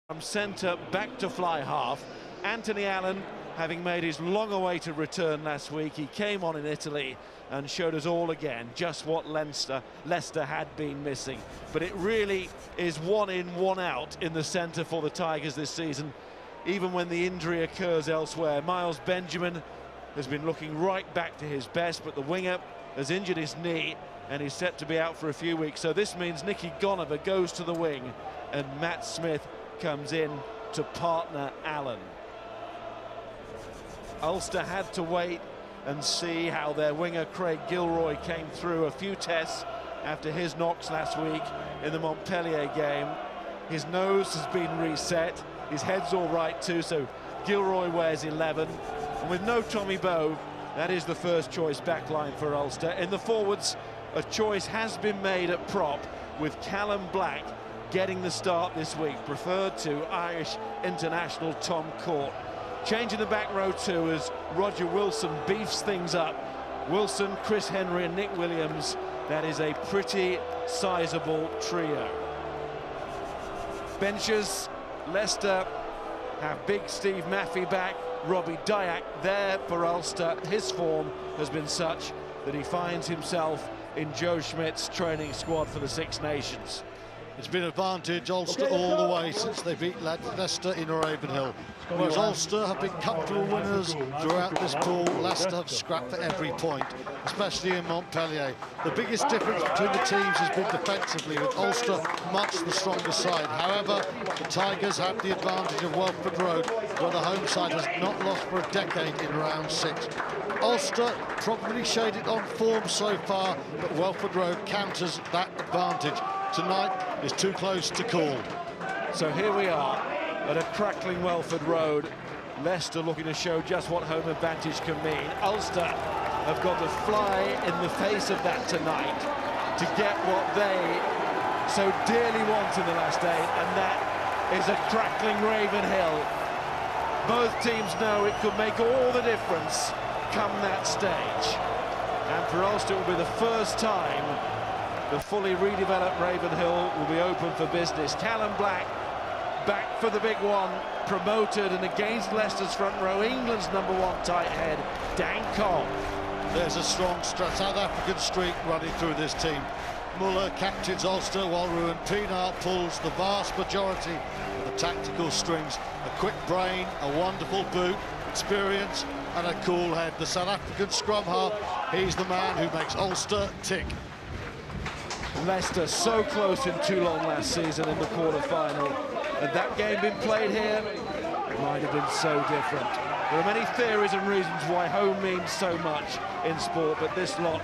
From centre back to fly half. Anthony Allen, having made his long-awaited return last week, he came on in Italy and showed us all again just what Leicester had been missing. But it really is one in, one out in the centre for the Tigers this season, even when the injury occurs elsewhere. Miles Benjamin has been looking right back to his best, but the winger has injured his knee and he's set to be out for a few weeks. So this means Nicky Gonover goes to the wing and Matt Smith comes in to partner Allen. Ulster had to wait and see how their winger Craig Gilroy came through a few tests after his knocks last week in the Montpellier game. His nose has been reset, his head's all right too, so Gilroy wears 11. And with no Tommy Bowe, that is the first choice backline for Ulster. In the forwards, a choice has been made at prop, with Callum Black getting the start this week, preferred to Irish international Tom Court. Changing the back row too as Roger Wilson beefs things up. Wilson, Chris Henry and Nick Williams, that is a pretty sizable trio. Benches, Leicester have big Steve Maffey back, Robbie Dyack there for Ulster. His form has been such that he finds himself in Joe Schmidt's training squad for the Six Nations. It's been advantage Ulster all the way since they beat Leicester in Ravenhill. Whereas Ulster have been comfortable winners throughout this pool, Leicester have scrapped for every point, especially in Montpellier. The biggest difference between the teams has been defensively, with Ulster much the stronger side. However, the Tigers have the advantage of Welford Road, where the home side has not lost for a decade in round 6. Ulster probably shaded on form so far, but Welford Road counters that advantage. Tonight is too close to call. So here we are at a crackling Welford Road. Leicester looking to show just what home advantage can mean. Ulster have got to fly in the face of that tonight to get what they so dearly want in the last 8, and that is a crackling Ravenhill. Both teams know it could make all the difference come that stage. And for Ulster, it will be the first time the fully redeveloped Ravenhill will be open for business. Callum Black back for the big one, promoted, and against Leicester's front row, England's #1 tight head, Dan Cole. There's a strong South African streak running through this team. Muller captains Ulster while Ruan Pienaar pulls the vast majority of the tactical strings. A quick brain, a wonderful boot, experience and a cool head. The South African scrum half, he's the man who makes Ulster tick. Leicester so close in Toulon last season in the quarter-final. Had that game been played here, it might have been so different. There are many theories and reasons why home means so much in sport, but this lot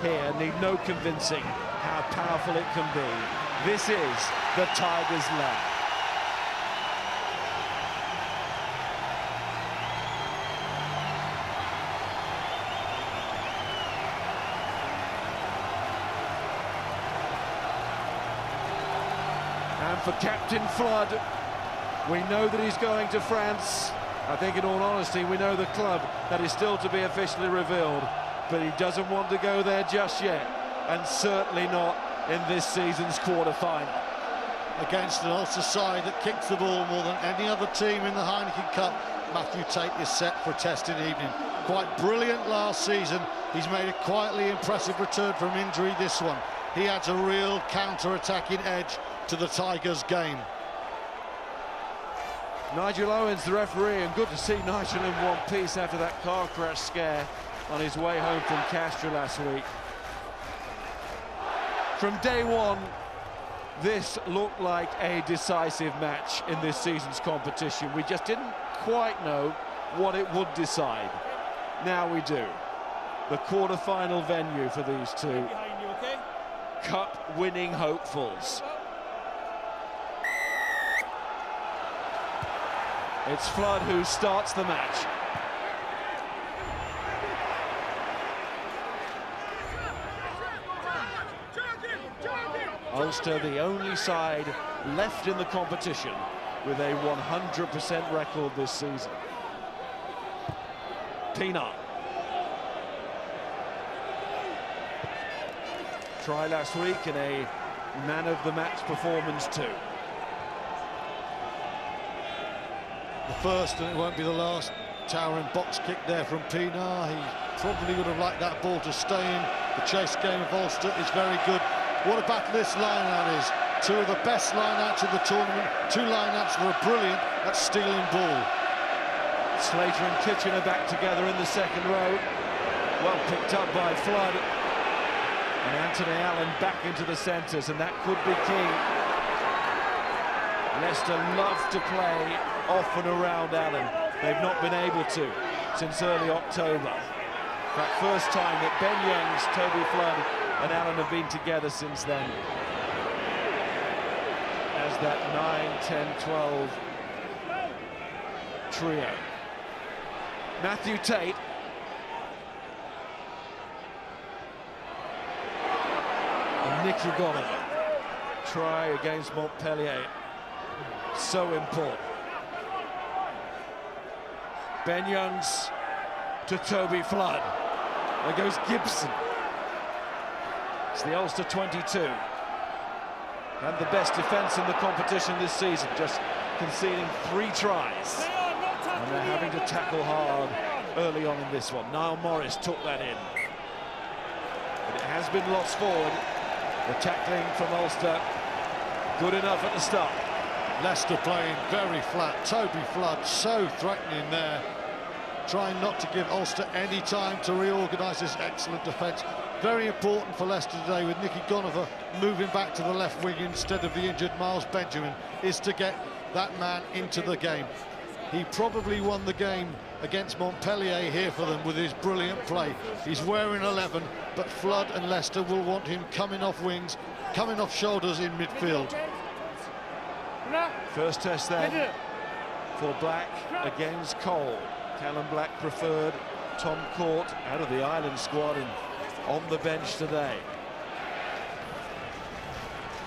here need no convincing how powerful it can be. This is the Tigers' lair. And for Captain Flood, we know that he's going to France. I think in all honesty, we know the club that is still to be officially revealed, but he doesn't want to go there just yet, and certainly not in this season's quarter-final. Against an Ulster side that kicks the ball more than any other team in the Heineken Cup, Matthew Tate is set for a testing evening. Quite brilliant last season. He's made a quietly impressive return from injury this one. He adds a real counter-attacking edge to the Tigers' game. Nigel Owens, the referee, and good to see Nigel in one piece after that car crash scare on his way home from Castres last week. From day one, this looked like a decisive match in this season's competition. We just didn't quite know what it would decide. Now we do. The quarter-final venue for these two cup-winning hopefuls. It's Flood who starts the match. Ulster, the only side left in the competition with a 100% record this season. Pienaar. Try last week in a man-of-the-match performance too. the first, and it won't be the last. Towering box kick there from Pienaar. He probably would have liked that ball to stay in. The chase game of Ulster is very good. What a battle this line-out is. Two of the best line-outs of the tournament. Two line-outs that are brilliant at stealing ball. Slater and Kitchener back together in the second row. Well picked up by Flood. And Anthony Allen back into the centres, and that could be key. Leicester love to play off and around Allen. They've not been able to since early October. In fact, first time that Ben Youngs, Toby Flood and Allen have been together since then. As that 9, 10, 12 trio. Matthew Tate. And Nicky Gonover. Try against Montpellier. So important. Ben Youngs to Toby Flood. There goes Gibson. It's the Ulster 22. And the best defence in the competition this season, just conceding 3 tries. And they're having to tackle hard early on in this one. Niall Morris took that in. But it has been lost forward. The tackling from Ulster, good enough at the start. Leicester playing very flat. Toby Flood so threatening there, trying not to give Ulster any time to reorganise this excellent defence. Very important for Leicester today, with Nicky Gonover moving back to the left wing instead of the injured Miles Benjamin, is to get that man into the game. He probably won the game against Montpellier here for them with his brilliant play. He's wearing 11, but Flood and Leicester will want him coming off wings, coming off shoulders in midfield. First test then for Black against Cole. Callum Black preferred. Tom Court out of the Ireland squad and on the bench today.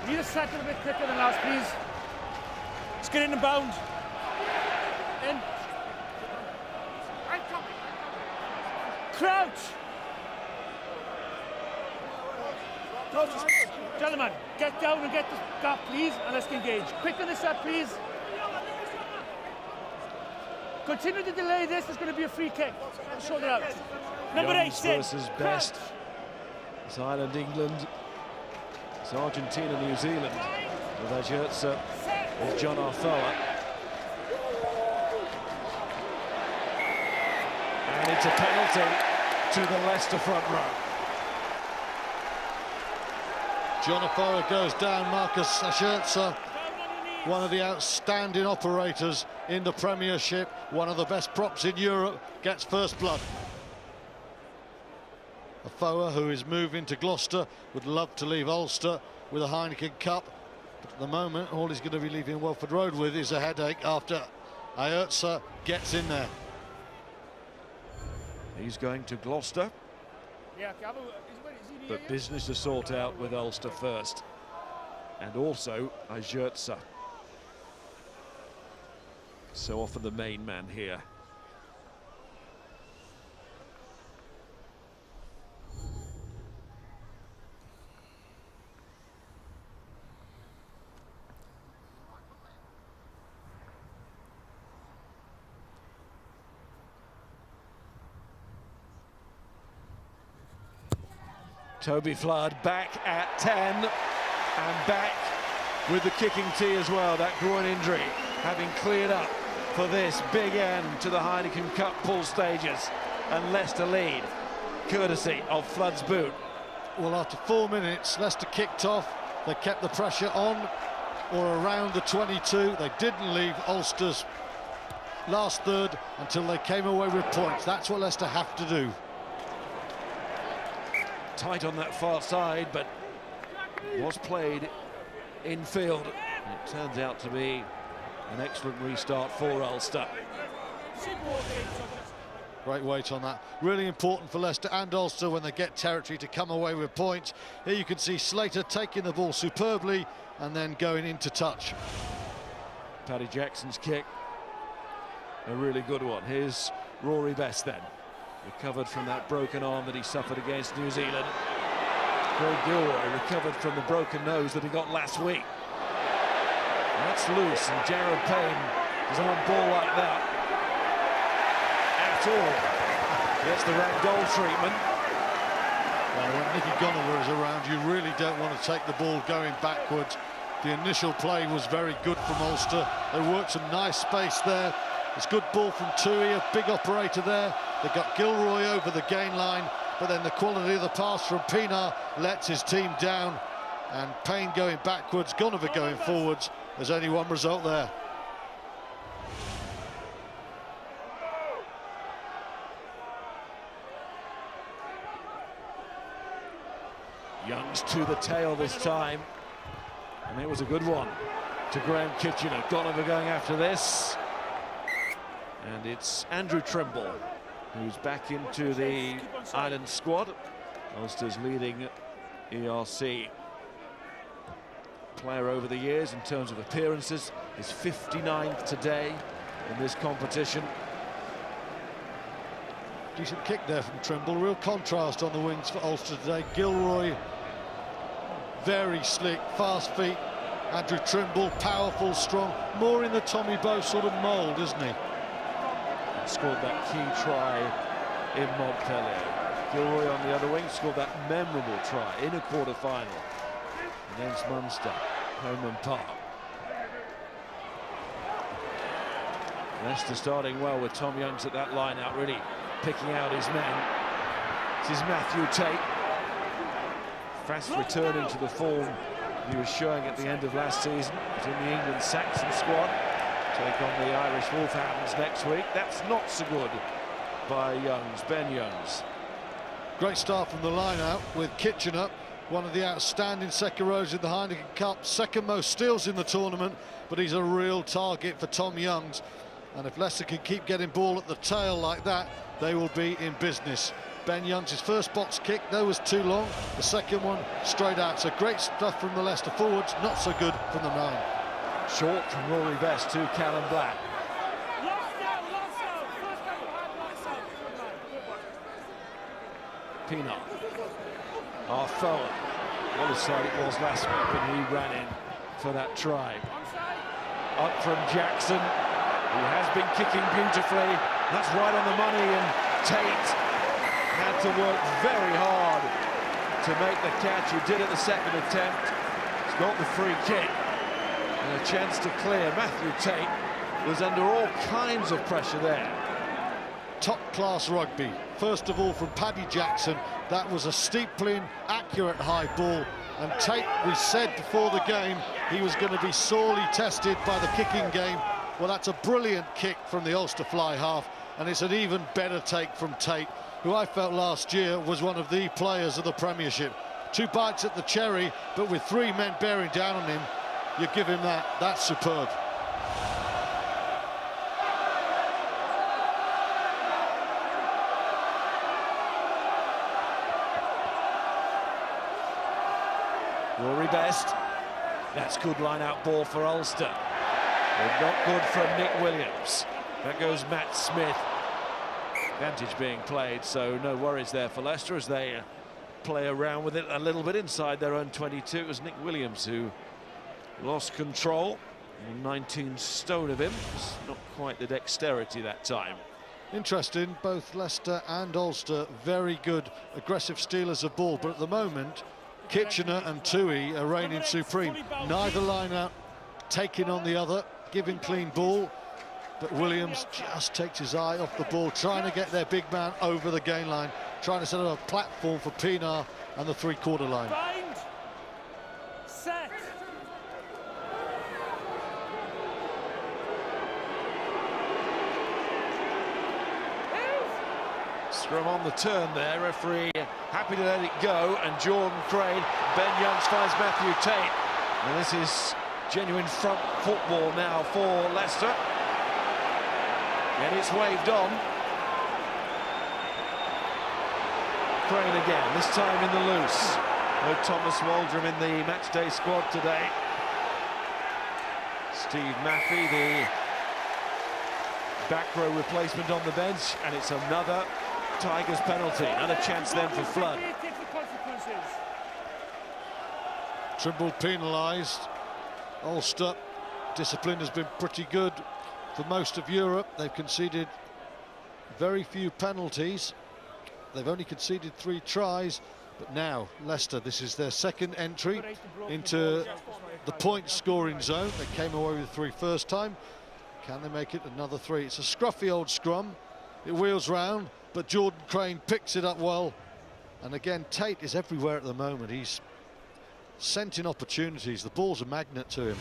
Need to settle a bit quicker than last, please. Let's get in and bound. In. Crouch. Gentlemen, get down and get the gap, please, and let's engage. Quick on the set, please. Continue to delay this. There's going to be a free kick. Shoulder out. Number 8, versus Best. It's Ireland, England. It's Argentina, New Zealand. With Ajurtsa and John Arfoa. And it's a penalty to the Leicester front row. John Arfoa goes down. Marcus Ajurtsa, one of the outstanding operators in the Premiership, one of the best props in Europe, gets first blood. Arfoa, who is moving to Gloucester, would love to leave Ulster with a Heineken Cup, but at the moment all he's going to be leaving Welford Road with is a headache after Ajurtsa gets in there. He's going to Gloucester, but business to sort out with Ulster first, and also Ajurtsa. So often the main man here. Toby Flood back at 10 and back with the kicking tee as well. That groin injury having cleared up for this big end to the Heineken Cup pool stages, and Leicester lead courtesy of Flood's boot. Well, after 4 minutes, Leicester kicked off. They kept the pressure on or around the 22. They didn't leave Ulster's last third until they came away with points. That's what Leicester have to do. Tight on that far side, but was played in field. It turns out to be an excellent restart for Ulster. Great weight on that. Really important for Leicester and Ulster when they get territory to come away with points. Here you can see Slater taking the ball superbly and then going into touch. Paddy Jackson's kick, a really good one. Here's Rory Best then. Recovered from that broken arm that he suffered against New Zealand. Craig Gilroy recovered from the broken nose that he got last week. That's loose, and Jared Payne doesn't want ball like that at all. Gets the ragdoll treatment. Well, when Nicky Gunnover is around, you really don't want to take the ball going backwards. The initial play was very good from Ulster. They worked some nice space there. It's good ball from Tui, a big operator there. They got Gilroy over the gain line, but then the quality of the pass from Pienaar lets his team down. And Payne going backwards, Gunnover going forwards. There's only one result there. Young's to the tail this time, and it was a good one to Graham Kitchener. Gunnover going after this, and it's Andrew Trimble who's back into the Ireland squad. Ulster's leading ERC player over the years in terms of appearances. His 59th today in this competition. Decent kick there from Trimble. Real contrast on the wings for Ulster today. Gilroy, very slick, fast feet. Andrew Trimble, powerful, strong. More in the Tommy Bowe sort of mould, isn't he? Scored that key try in Montpellier. Gilroy on the other wing scored that memorable try in a quarter-final against Munster, Homeland Park. Leicester starting well with Tom Youngs at that line out, really picking out his men. This is Matthew Tate. Fast return into the form he was showing at the end of last season. He's in the England Saxon squad. Take on the Irish Wolverhamptons next week. That's not so good by Youngs, Ben Youngs. Great start from the line out with Kitchener, one of the outstanding second rows in the Heineken Cup, second most steals in the tournament, but he's a real target for Tom Youngs. And if Leicester can keep getting ball at the tail like that, they will be in business. Ben Youngs, his first box kick, though, was too long. The second one straight out. So great stuff from the Leicester forwards, not so good from the nine. Short from Rory Best to Callum Black. Pienaar. Arfoa. What a sight it was last week when he ran in for that try. Up from Jackson, who has been kicking beautifully. That's right on the money, and Tate had to work very hard to make the catch. He did at the second attempt. He's got the free kick and a chance to clear. Matthew Tate was under all kinds of pressure there. Top-class rugby. First of all, from Paddy Jackson, that was a steepling, accurate high ball. And Tate, we said before the game, he was going to be sorely tested by the kicking game. Well, that's a brilliant kick from the Ulster fly half, and it's an even better take from Tate, who I felt last year was one of the players of the Premiership. 2 bites at the cherry, but with 3 men bearing down on him, you give him that. That's superb. Rory Best. That's good line-out ball for Ulster. But not good from Nick Williams. That goes Matt Smith. Advantage being played, so no worries there for Leicester as they play around with it a little bit inside their own 22. It was Nick Williams who lost control. 19 stone of him. It's not quite the dexterity that time. Interesting, both Leicester and Ulster very good aggressive stealers of ball, but at the moment Kitchener and Tui are reigning supreme. Neither line out taking on the other, giving clean ball, but Williams just takes his eye off the ball, trying to get their big man over the gain line, trying to set up a platform for Pienaar and the three-quarter line. Bind. Set. Scrum on the turn there, referee happy to let it go, and Jordan Crane, Ben Youngs finds Matthew Tate. And this is genuine front football now for Leicester. And it's waved on. Crane again, this time in the loose. No Thomas Waldrum in the matchday squad today. Steve Maffey, the back row replacement on the bench, and it's another Tigers penalty. Another chance then for Flood. Trimble penalised. Ulster discipline has been pretty good for most of Europe. They've conceded very few penalties. They've only conceded 3 tries, but now Leicester, this is their second entry into the point scoring zone. They came away with 3 first time. Can they make it another 3? It's a scruffy old scrum. It wheels round, but Jordan Crane picks it up well. And again, Tate is everywhere at the moment. He's sent in opportunities. The ball's a magnet to him.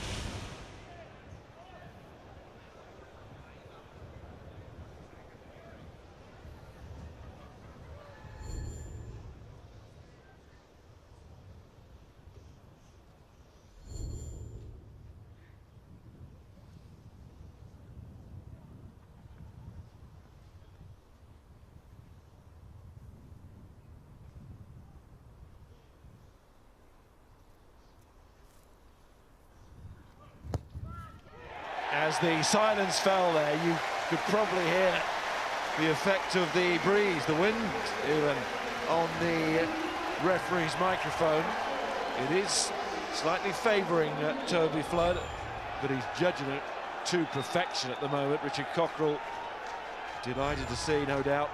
As the silence fell there, you could probably hear the effect of the breeze, the wind even, on the referee's microphone. It is slightly favouring Toby Flood, but he's judging it to perfection at the moment. Richard Cockrell, delighted to see, no doubt,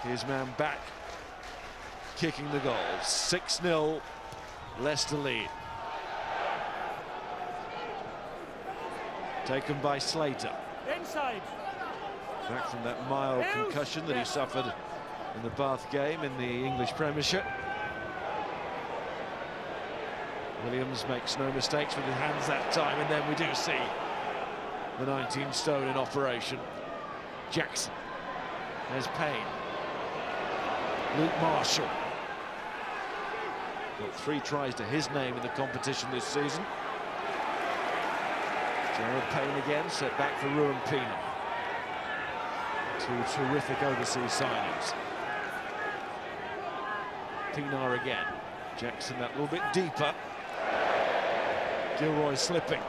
his man back kicking the goal. 6-0, Leicester lead. Taken by Slater. Inside. Back from that mild concussion that he suffered in the Bath game in the English Premiership. Williams makes no mistakes with his hands that time, and then we do see the 19 stone in operation. Jackson. There's Payne. Luke Marshall. Got 3 tries to his name in the competition this season. Gerard Payne again, set back for Ruan Pienaar. 2 terrific overseas signings. Pienaar again. Jackson that little bit deeper. Gilroy slipping.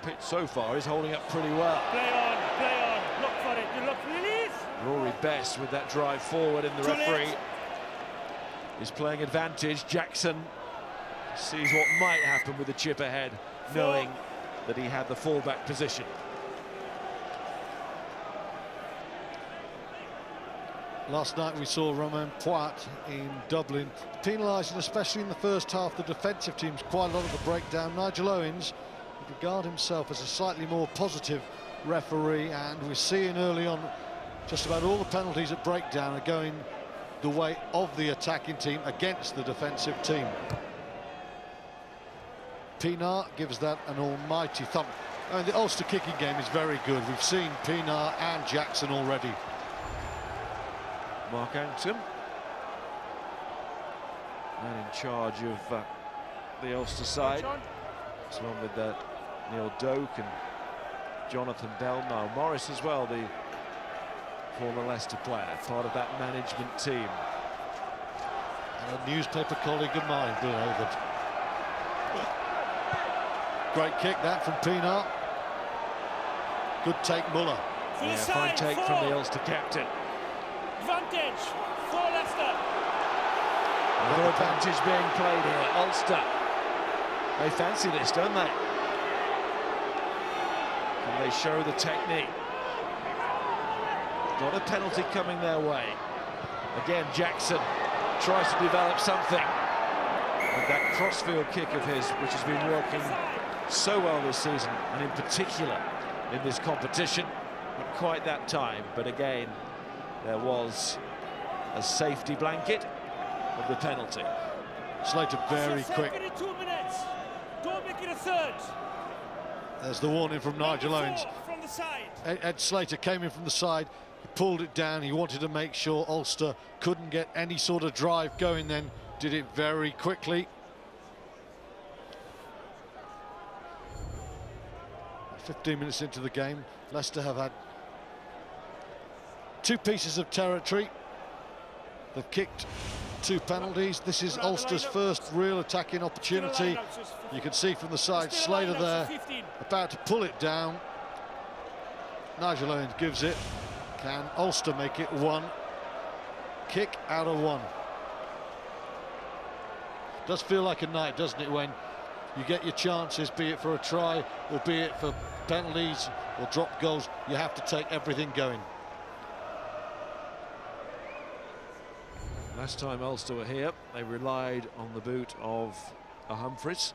Pitch so far is holding up pretty well. Play on, look for it, you look, release! Rory Best with that drive forward, and the referee is playing advantage. Jackson sees what might happen with the chip ahead, knowing that he had the fallback position. Last night we saw Romain Poit in Dublin penalising, especially in the first half, the defensive teams quite a lot of the breakdown. Nigel Owens would regard himself as a slightly more positive referee, and we're seeing early on just about all the penalties at breakdown are going the way of the attacking team against the defensive team. Pienaar gives that an almighty thump. I mean, the Ulster kicking game is very good. We've seen Pienaar and Jackson already. Mark Anson, man in charge of the Ulster side. It's one with Neil Doak and Jonathan Bell. Now Morris as well, the former Leicester player, part of that management team. And a newspaper colleague of mine, Bill Overd. Great kick that from Pienaar. Good take, Muller. Yeah, fine take from the Ulster captain. Advantage for Leicester. Another advantage being played here. Ulster, they fancy this, don't they? Can they show the technique? Got a penalty coming their way. Again, Jackson tries to develop something with that crossfield kick of his, which has been working so well this season, and in particular in this competition. Not quite that time, but again, there was a safety blanket of the penalty. Slater very quick. 2 minutes. Don't make it a third. There's the warning from Nigel Owens. From the side. Ed Slater came in from the side, he pulled it down. He wanted to make sure Ulster couldn't get any sort of drive going, then did it very quickly. 15 minutes into the game, Leicester have had 2 pieces of territory. They've kicked 2 penalties. This is Ulster's first real attacking opportunity. You can see from the side, Slater there, about to pull it down. Nigel Owens gives it. Can Ulster make it 1? Kick out of 1. Does feel like a night, doesn't it, when you get your chances, be it for a try or be it for penalties or drop goals. You have to take everything going. Last time Ulster were here, they relied on the boot of a Humphreys,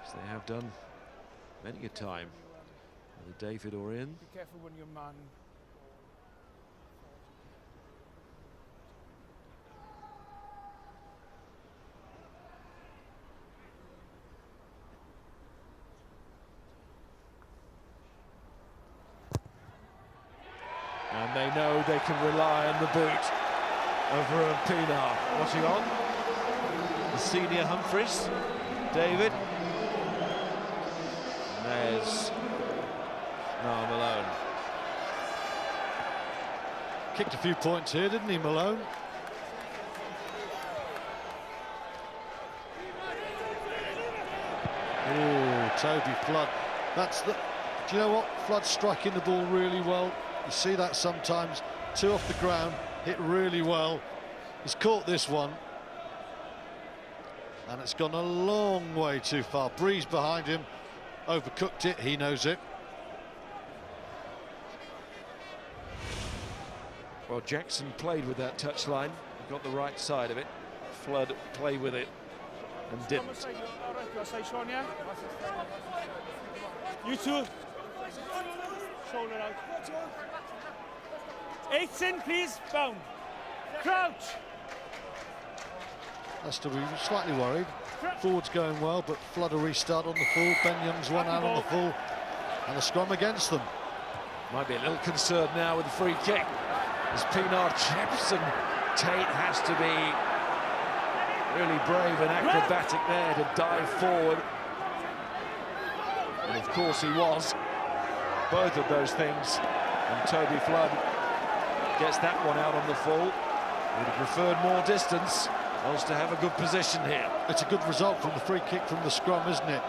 as they have done many a time. Whether David or Ian. Be careful when your man. And they know they can rely on the boot of Ruan Pienaar. Watching on, the senior Humphreys, David. And there's Niall Malone. Kicked a few points here, didn't he, Malone? Oh, Toby Flood. That's the. Do you know what? Flood's striking the ball really well. You see that sometimes. Two off the ground, hit really well. He's caught this one. And it's gone a long way too far. Breeze behind him. Overcooked it, he knows it. Well, Jackson played with that touchline. He got the right side of it. Flood played with it and didn't. You two. Shoulder out. 8's in, please. Bound. Crouch. Leicester be slightly worried. Forward's going well, but Flood a restart on the full. Ben Young's one out on the full. And the scrum against them. Might be a little concerned now with the free kick. As Pienaar chips, and Tate has to be really brave and acrobatic there to dive forward. And of course he was. Both of those things. And Toby Flood gets that one out on the full. Would have preferred more distance. Ulster have a good position here. It's a good result from the free kick from the scrum, isn't it?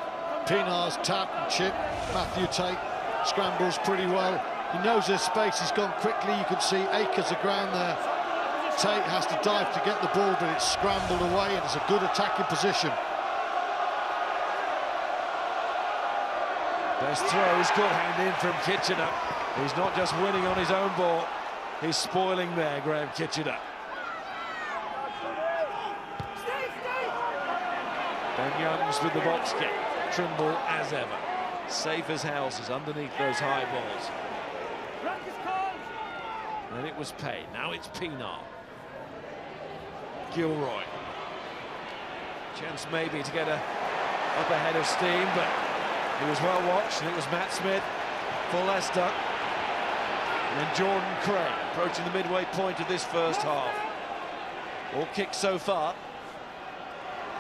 Pienaar's tap and chip. Matthew Tate scrambles pretty well. He knows there's space. He's gone quickly. You can see acres of ground there. Tate has to dive to get the ball, but it's scrambled away, and it's a good attacking position. Best throw is good hand in from Kitchener. He's not just winning on his own ball, he's spoiling there, Graham Kitchener. Ben Youngs with the box kick. Trimble as ever. Safe as houses underneath those high balls. And it was Payne. Now it's Pienaar. Gilroy. Chance maybe to get up ahead of steam, but he was well watched, and it was Matt Smith for Leicester. And then Jordan Craig approaching the midway point of this first half. All kicks so far.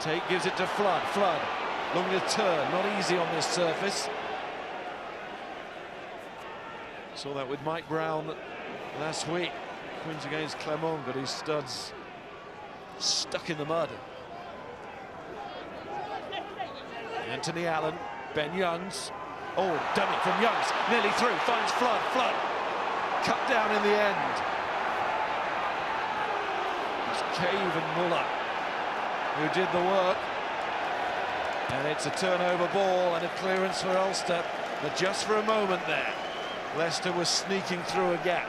Tate gives it to Flood. Flood looking to turn, not easy on this surface. Saw that with Mike Brown last week. Queens against Clermont, got his studs stuck in the mud. Anthony Allen, Ben Youngs. Oh, dummy from Youngs, nearly through, finds Flood. Flood cut down in the end. It's Cave and Muller who did the work. And it's a turnover ball and a clearance for Ulster. But just for a moment there, Leicester was sneaking through a gap.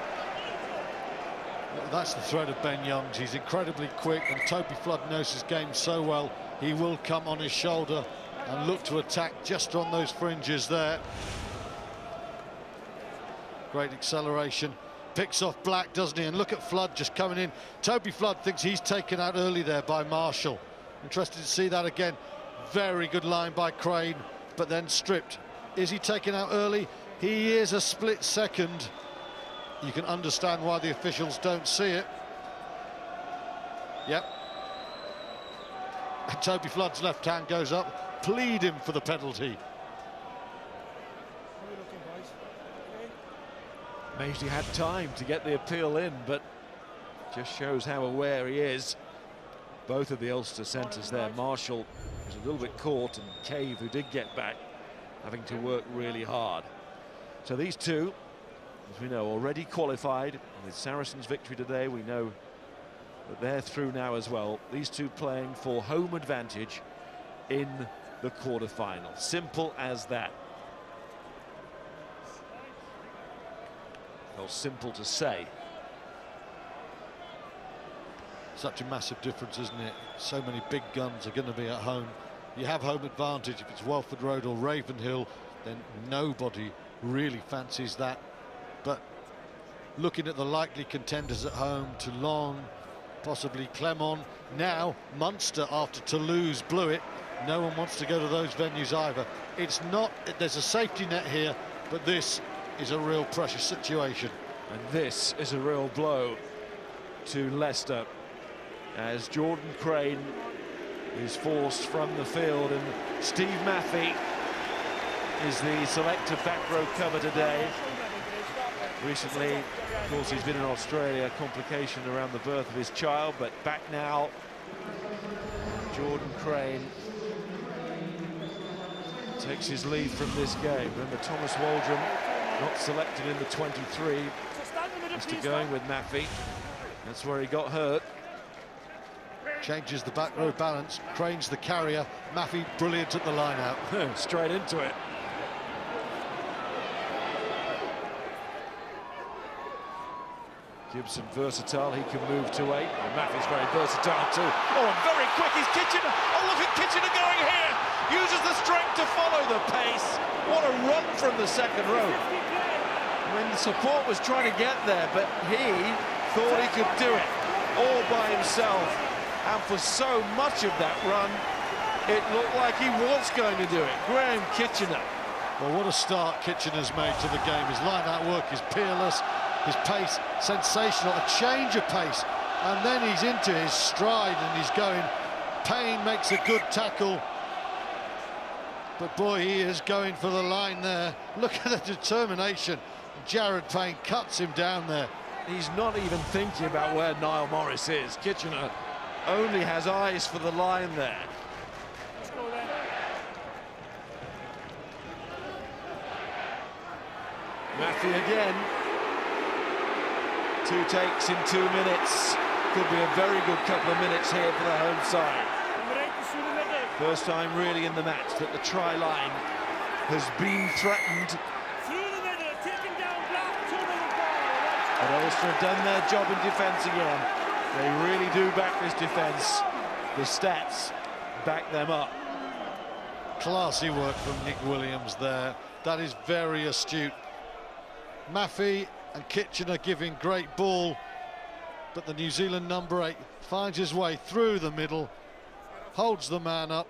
That's the threat of Ben Youngs. He's incredibly quick, and Toby Flood knows his game so well. He will come on his shoulder and look to attack just on those fringes there. Great acceleration. Picks off Black, doesn't he? And look at Flood just coming in. Toby Flood thinks he's taken out early there by Marshall. Interested to see that again. Very good line by Crane, but then stripped. Is he taken out early? He is a split second. You can understand why the officials don't see it. Yep. And Toby Flood's left hand goes up, plead him for the penalty. Maisley had time to get the appeal in, but just shows how aware he is. Both of the Ulster centres there. Marshall was a little bit caught, and Cave, who did get back, having to work really hard. So these two, as we know, already qualified. And with Saracens' victory today, we know that they're through now as well. These two playing for home advantage in the quarter-final. Simple as that. Well, simple to say. Such a massive difference, isn't it? So many big guns are going to be at home. You have home advantage. If it's Welford Road or Ravenhill, then nobody really fancies that. But looking at the likely contenders at home, Toulon, possibly Clermont, now Munster after Toulouse blew it. No one wants to go to those venues either. It's not, there's a safety net here, but this is a real pressure situation. And this is a real blow to Leicester, as Jordan Crane is forced from the field, and Steve Maffey is the selected back row cover today. Recently, of course, he's been in Australia, complication around the birth of his child, but back now. Jordan Crane takes his leave from this game. Remember, Thomas Waldron not selected in the 23. Mr. going with Maffey. That's where he got hurt. Changes the back row balance. Crane's the carrier. Maffey brilliant at the line out. Straight into it. Gibson versatile, he can move to 8. And Maffey's very versatile too. Oh, and very quick is Kitchener. Oh, look at Kitchener going here. Uses the strength to follow the pace. What a run from the second row. When the support was trying to get there, but he thought he could do it all by himself. And for so much of that run, it looked like he was going to do it. Graham Kitchener. Well, what a start Kitchener's made to the game. His line-out work is peerless. His pace, sensational, a change of pace, and then he's into his stride and he's going. Payne makes a good tackle, but boy, he is going for the line there. Look at the determination. Jared Payne cuts him down there. He's not even thinking about where Niall Morris is. Kitchener only has eyes for the line there. Let's go then. Maffey again. 2 takes in 2 minutes. Could be a very good couple of minutes here for the home side. First time really in the match that the try line has been threatened. But Ulster have done their job in defence again. They really do back this defence. The stats back them up. Classy work from Nick Williams there. That is very astute. Maffey and Kitchener giving great ball, but the New Zealand number 8 finds his way through the middle, holds the man up.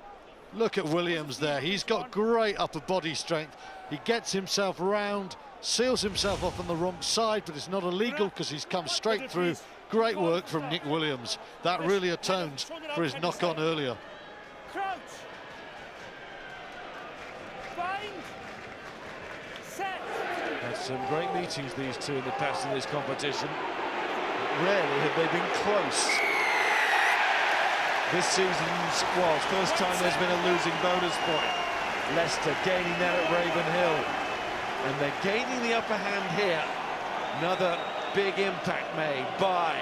Look at Williams there. He's got great upper body strength. He gets himself round, seals himself off on the wrong side, but it's not illegal because he's come straight through. Great work from Nick Williams. That really atones for his knock-on earlier. Crouch. Bind. Set. Had some great meetings, these two, in the past in this competition. Rarely have they been close. This season's was first time there's been a losing bonus point. Leicester gaining that at Ravenhill, and they're gaining the upper hand here. Another big impact made by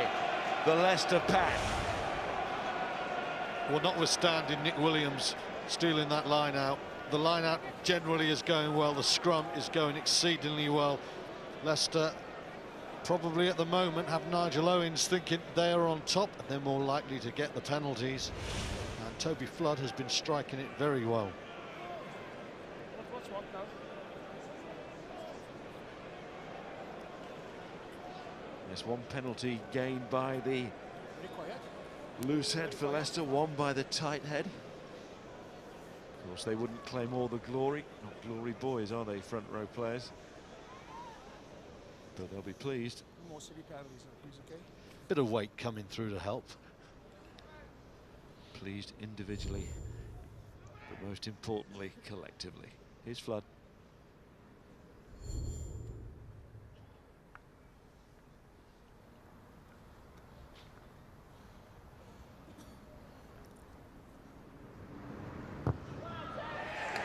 the Leicester pack. Well, notwithstanding Nick Williams stealing that line out, the line out generally is going well. The scrum is going exceedingly well. Leicester probably at the moment have Nigel Owens thinking they are on top and they're more likely to get the penalties. And Toby Flood has been striking it very well. What's what now? There's one penalty gained by the loose head for Leicester, one by the tight head. Of course, they wouldn't claim all the glory. Not glory boys, are they, front row players? But they'll be pleased. Bit of weight coming through to help. Pleased individually, but most importantly, collectively. Here's Flood.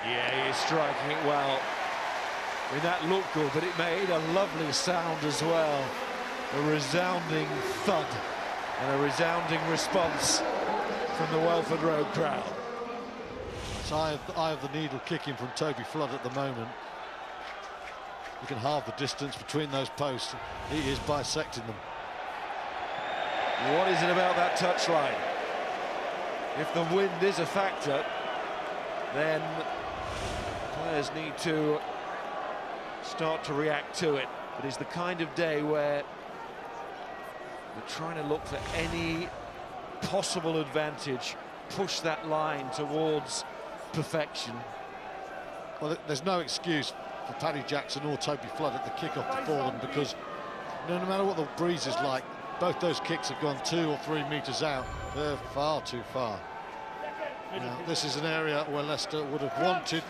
Yeah, he's striking it well. I mean, that looked good, but it made a lovely sound as well. A resounding thud and a resounding response from the Welford Road crowd. It's eye of the needle kicking from Toby Flood at the moment. You can halve the distance between those posts. He is bisecting them. What is it about that touchline? If the wind is a factor, then players need to start to react to it. But it's the kind of day where we're trying to look for any possible advantage, push that line towards perfection. Well, there's no excuse for Paddy Jackson or Toby Flood at the kick-off to fall them, because no matter what the breeze is like, both those kicks have gone 2 or 3 metres out. They're far too far. Now, this is an area where Leicester would have wanted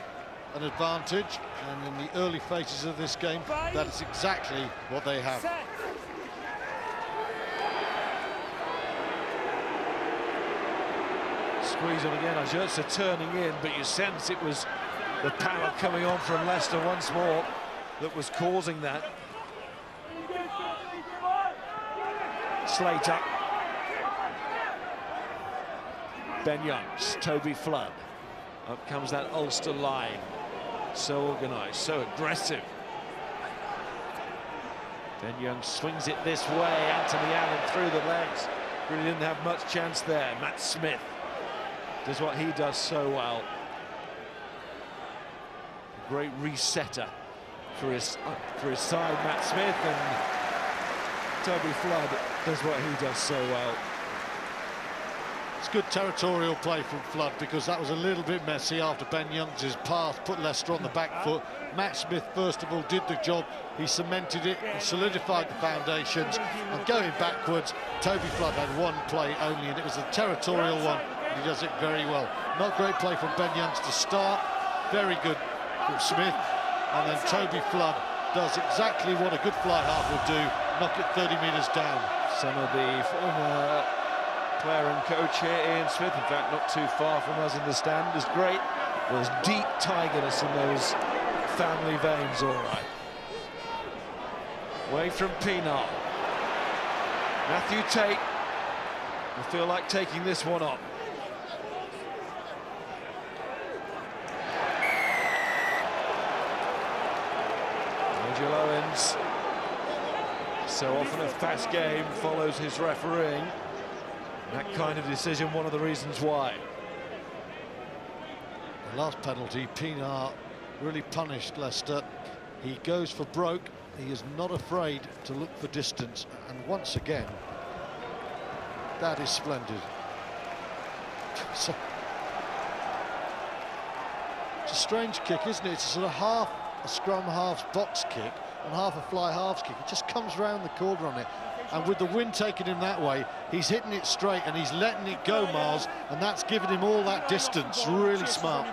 an advantage, and in the early phases of this game, that is exactly what they have. Squeeze on again, Ajurza turning in, but you sense it was the power coming on from Leicester once more that was causing that. Slater. Ben Youngs, Toby Flood. Up comes that Ulster line. So organised, so aggressive. Ben Youngs swings it this way. Anthony Allen through the legs. Really didn't have much chance there. Matt Smith does what he does so well. A great resetter for his side, Matt Smith, and Toby Flood does what he does so well. It's good territorial play from Flood, because that was a little bit messy after Ben Youngs' pass put Leicester on the back foot. Matt Smith, first of all, did the job. He cemented it, he solidified the foundations, and going backwards, Toby Flood had one play only, and it was a territorial one. He does it very well. Not great play from Ben Youngs to start, very good from Smith, and then Toby Flood does exactly what a good fly half would do, knock it 30 metres down. Some of the former player and coach here, Ian Smith, in fact not too far from us in the stand, is great. There's deep tigerness in those family veins, all right. Away from Pienaar. Matthew Tate will feel like taking this one on. Nigel Owens, so often a fast game, follows his refereeing. That kind of decision, one of the reasons why. The last penalty, Pienaar really punished Leicester. He goes for broke. He is not afraid to look for distance. And once again, that is splendid. So, it's a strange kick, isn't it? It's sort of half a scrum halves box kick and half a fly halves kick. It just comes round the corner on it. And with the wind taking him that way, he's hitting it straight and he's letting it go, Miles, and that's given him all that distance. Really smart.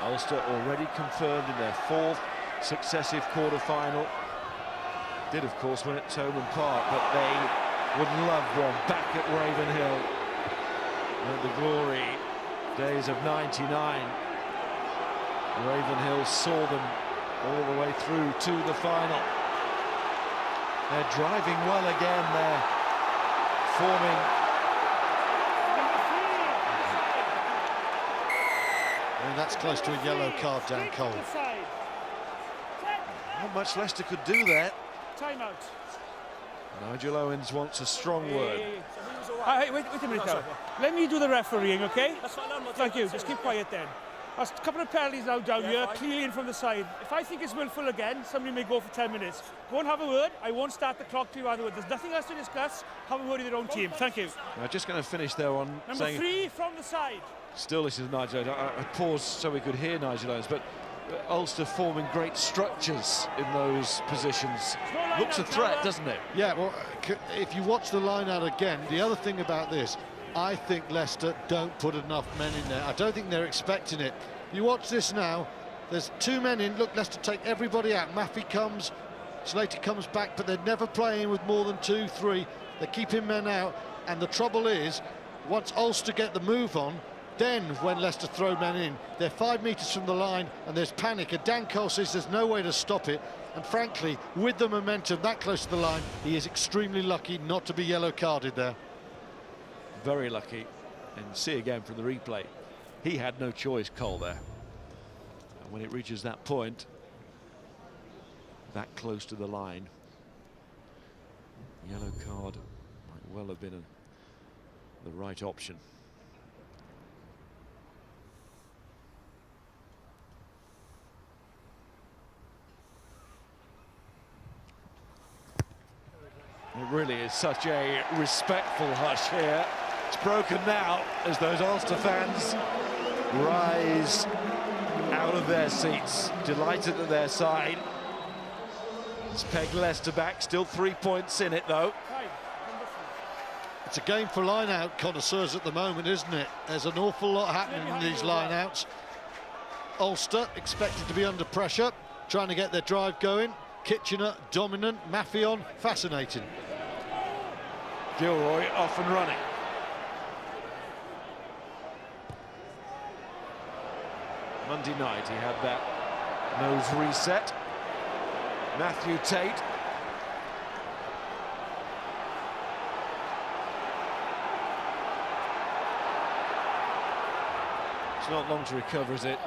Ulster already confirmed in their 4th successive quarter-final. Did, of course, win at Thomond Park, but they would love one back at Ravenhill. And the glory days of '99. Ravenhill saw them all the way through to the final. They're driving well again. They're forming. I mean, that's close to a yellow card, Dan Cole. Not much Leicester could do there. Time out. Nigel Owens wants a strong word. Hey, wait a minute now. Let me do the refereeing, okay? Thank you. Just keep quiet then. There's a couple of penalties now down here, clearly in from the side. If I think it's willful again, somebody may go for 10 minutes. Go and have a word. I won't start the clock till you have a word. There's nothing else to discuss. Have a word with your own team. Thank you. I'm just going to finish there on Number saying 3 from the side. Still, this is Nigel Owens. I paused so we could hear Nigel Owens, but Ulster forming great structures in those positions. Looks a threat, doesn't it? Yeah, well, if you watch the line out again, the other thing about this, I think Leicester don't put enough men in there. I don't think they're expecting it. You watch this now, there's 2 men in. Look, Leicester take everybody out. Maffey comes, Slater comes back, but they're never playing with more than 2, 3. They're keeping men out, and the trouble is, once Ulster get the move on, then when Leicester throw men in, they're 5 metres from the line and there's panic, and Dan Cole says there's no way to stop it, and frankly, with the momentum that close to the line, he is extremely lucky not to be yellow carded there. Very lucky. And see again from the replay, he had no choice, Cole, there. And when it reaches that point, that close to the line, yellow card might well have been the right option. It really is such a respectful hush here. It's broken now as those Ulster fans rise out of their seats, delighted at their side. It's pegged Leicester back, still 3 points in it though. It's a game for line-out connoisseurs at the moment, isn't it? There's an awful lot happening in these line-outs. Ulster expected to be under pressure, trying to get their drive going. Kitchener dominant, Mafion fascinating. Gilroy off and running. Monday night he had that nose reset. Matthew Tate. It's not long to recover, is it?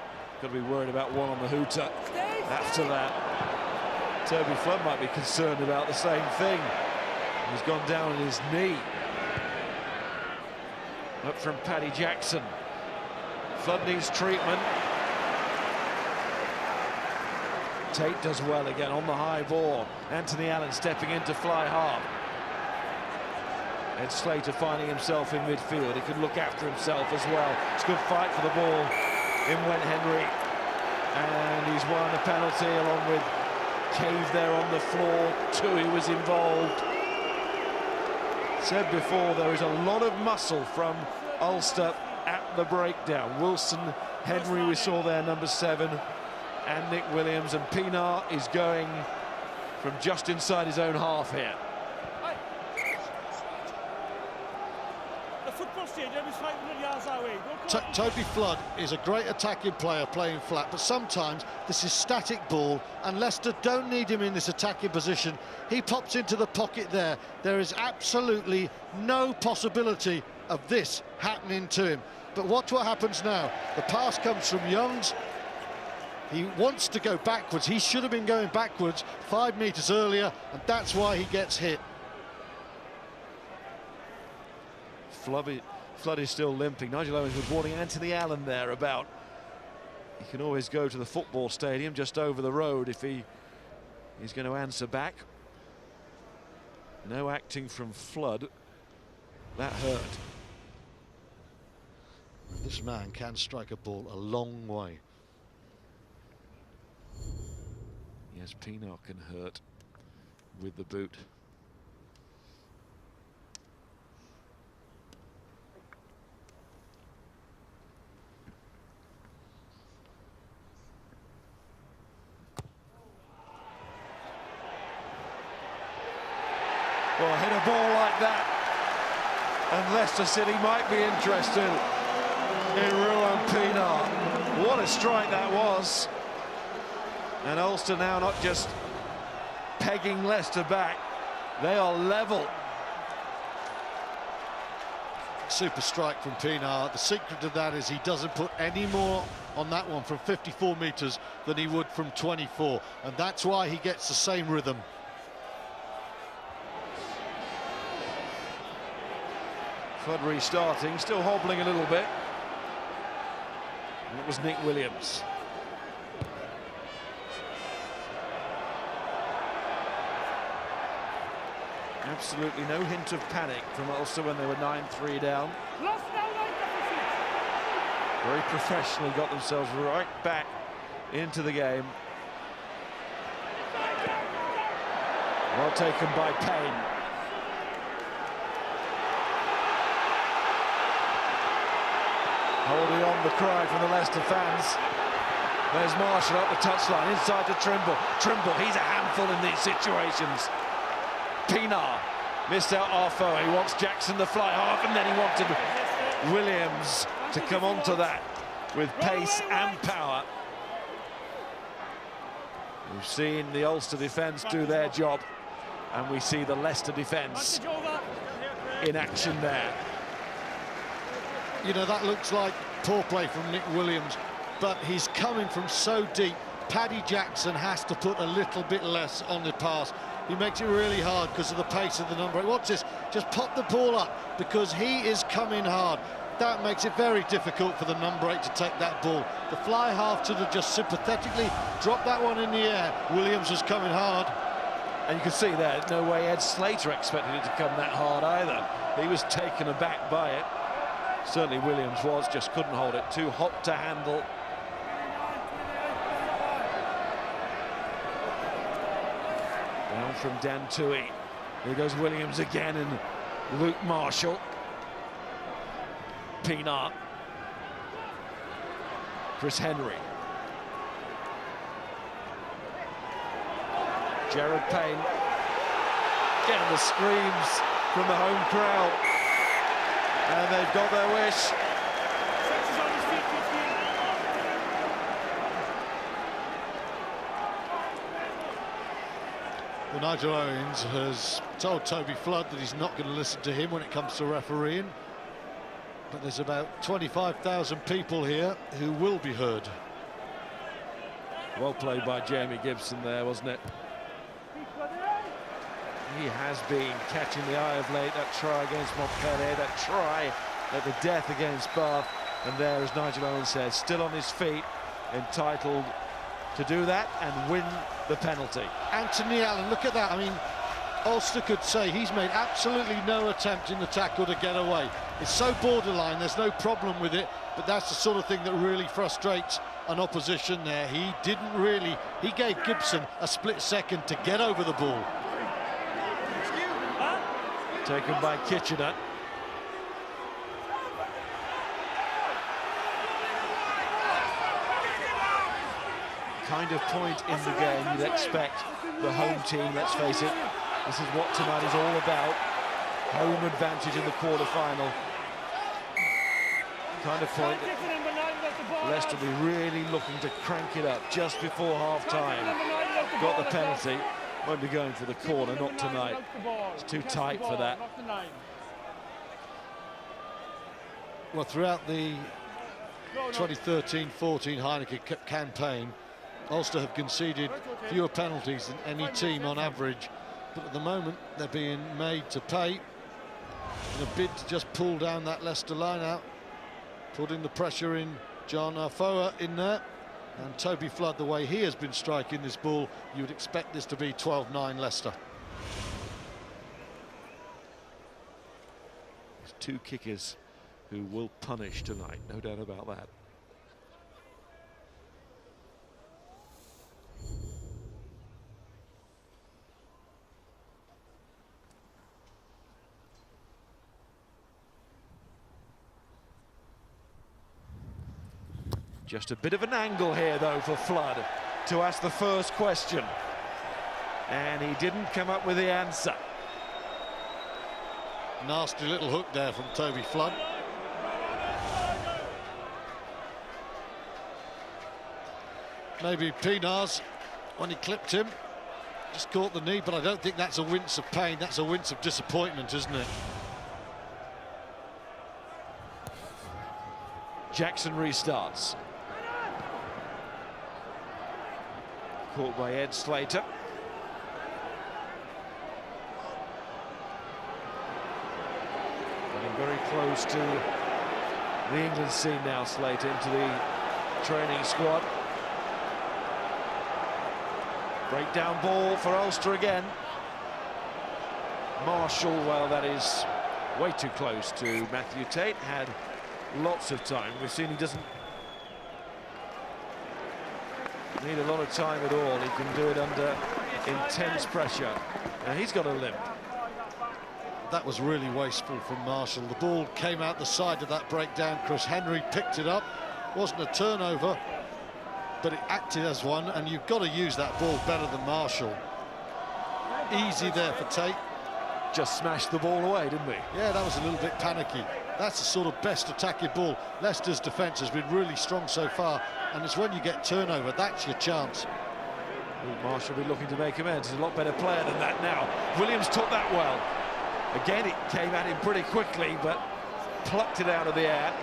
Got to be worried about one on the hooter after that. Toby Flood might be concerned about the same thing. He's gone down on his knee. Up from Paddy Jackson. Flood needs treatment. Tate does well again on the high ball. Anthony Allen stepping in to fly hard. Ed Slater finding himself in midfield. He could look after himself as well. It's a good fight for the ball. In went Henry. And he's won a penalty along with Cave there on the floor. Tui was involved. Said before, there is a lot of muscle from Ulster at the breakdown. Wilson, Henry we saw there, number 7, and Nick Williams, and Pienaar is going from just inside his own half here. The football stadium is 500 yards away. Toby Flood is a great attacking player playing flat, but sometimes this is static ball and Leicester don't need him in this attacking position. He pops into the pocket there. There is absolutely no possibility of this happening to him. But watch what happens now. The pass comes from Youngs. He wants to go backwards. He should have been going backwards 5 metres earlier, and that's why he gets hit. Flood is still limping. Nigel Owens was warning Anthony Allen there about he can always go to the football stadium just over the road if he's going to answer back. No acting from Flood. That hurt. This man can strike a ball a long way. Yes, Pienaar can hurt with the boot. Well, hit a ball like that, and Leicester City might be interested in Ruan Pienaar. What a strike that was. And Ulster now not just pegging Leicester back, they are level. Super strike from Pienaar. The secret of that is he doesn't put any more on that one from 54 metres than he would from 24, and that's why he gets the same rhythm. Flood restarting, still hobbling a little bit. And it was Nick Williams. Absolutely no hint of panic from Ulster when they were 9-3 down. Very professionally got themselves right back into the game. Well taken by Payne. Holding on the cry from the Leicester fans. There's Marshall up the touchline, inside to Trimble. Trimble, he's a handful in these situations. Pienaar missed out Arfo. He wants Jackson to fly half, and then he wanted Williams to come onto that with pace and power. We've seen the Ulster defence do their job, and we see the Leicester defence in action there. You know, that looks like poor play from Nick Williams, but he's coming from so deep. Paddy Jackson has to put a little bit less on the pass. He makes it really hard because of the pace of the number 8. Watch this, just pop the ball up because he is coming hard. That makes it very difficult for the number 8 to take that ball. The fly half should have just sympathetically dropped that one in the air. Williams was coming hard. And you can see there, no way Ed Slater expected it to come that hard either. He was taken aback by it. Certainly Williams was, just couldn't hold it. Too hot to handle. Down from Dan Tui. Here goes Williams again and Luke Marshall. Pienaar. Chris Henry. Jared Payne. Getting the screams from the home crowd. And they've got their wish. Well, Nigel Owens has told Toby Flood that he's not going to listen to him when it comes to refereeing. But there's about 25,000 people here who will be heard. Well played by Jamie Gibson there, wasn't it? He has been catching the eye of late. That try against Montpellier, that try at the death against Bath. And there, as Nigel Owens says, still on his feet, entitled to do that and win the penalty. Anthony Allen, look at that. I mean, Ulster could say he's made absolutely no attempt in the tackle to get away. It's so borderline, there's no problem with it, but that's the sort of thing that really frustrates an opposition there. He gave Gibson a split second to get over the ball. Taken by Kitchener. Kind of point in the game you'd expect the home team, let's face it. This is what tonight is all about. Home advantage in the quarter-final. Kind of point that Leicester will be really looking to crank it up just before half-time. Got the penalty. Won't be going for the corner, not tonight. It's too tight for that. Well, throughout the 2013-14 Heineken Cup campaign, Ulster have conceded fewer penalties than any team on average, but at the moment they're being made to pay in a bid to just pull down that Leicester line out, putting the pressure in John Afoa in there. And Toby Flood, the way he has been striking this ball, you would expect this to be 12-9 Leicester. There's two kickers who will punish tonight, no doubt about that. Just a bit of an angle here, though, for Flood to ask the first question. And he didn't come up with the answer. Nasty little hook there from Toby Flood. Maybe Pienaar's, when he clipped him, just caught the knee, but I don't think that's a wince of pain, that's a wince of disappointment, isn't it? Jackson restarts. Caught by Ed Slater. Getting very close to the England scene now, Slater, into the training squad. Breakdown ball for Ulster again. Marshall, well, that is way too close to Matthew Tate. Had lots of time. We've seen he doesn't need a lot of time at all. He can do it under intense pressure. And he's got a limp. That was really wasteful from Marshall. The ball came out the side of that breakdown. Chris Henry picked it up. Wasn't a turnover, but it acted as one, and you've got to use that ball better than Marshall. Easy there for Tate. Just smashed the ball away, didn't we? Yeah, that was a little bit panicky. That's the sort of best attacking ball. Leicester's defence has been really strong so far, and it's when you get turnover, that's your chance. Marshall will be looking to make amends. He's a lot better player than that now. Williams took that well. Again, it came at him pretty quickly, but plucked it out of the air.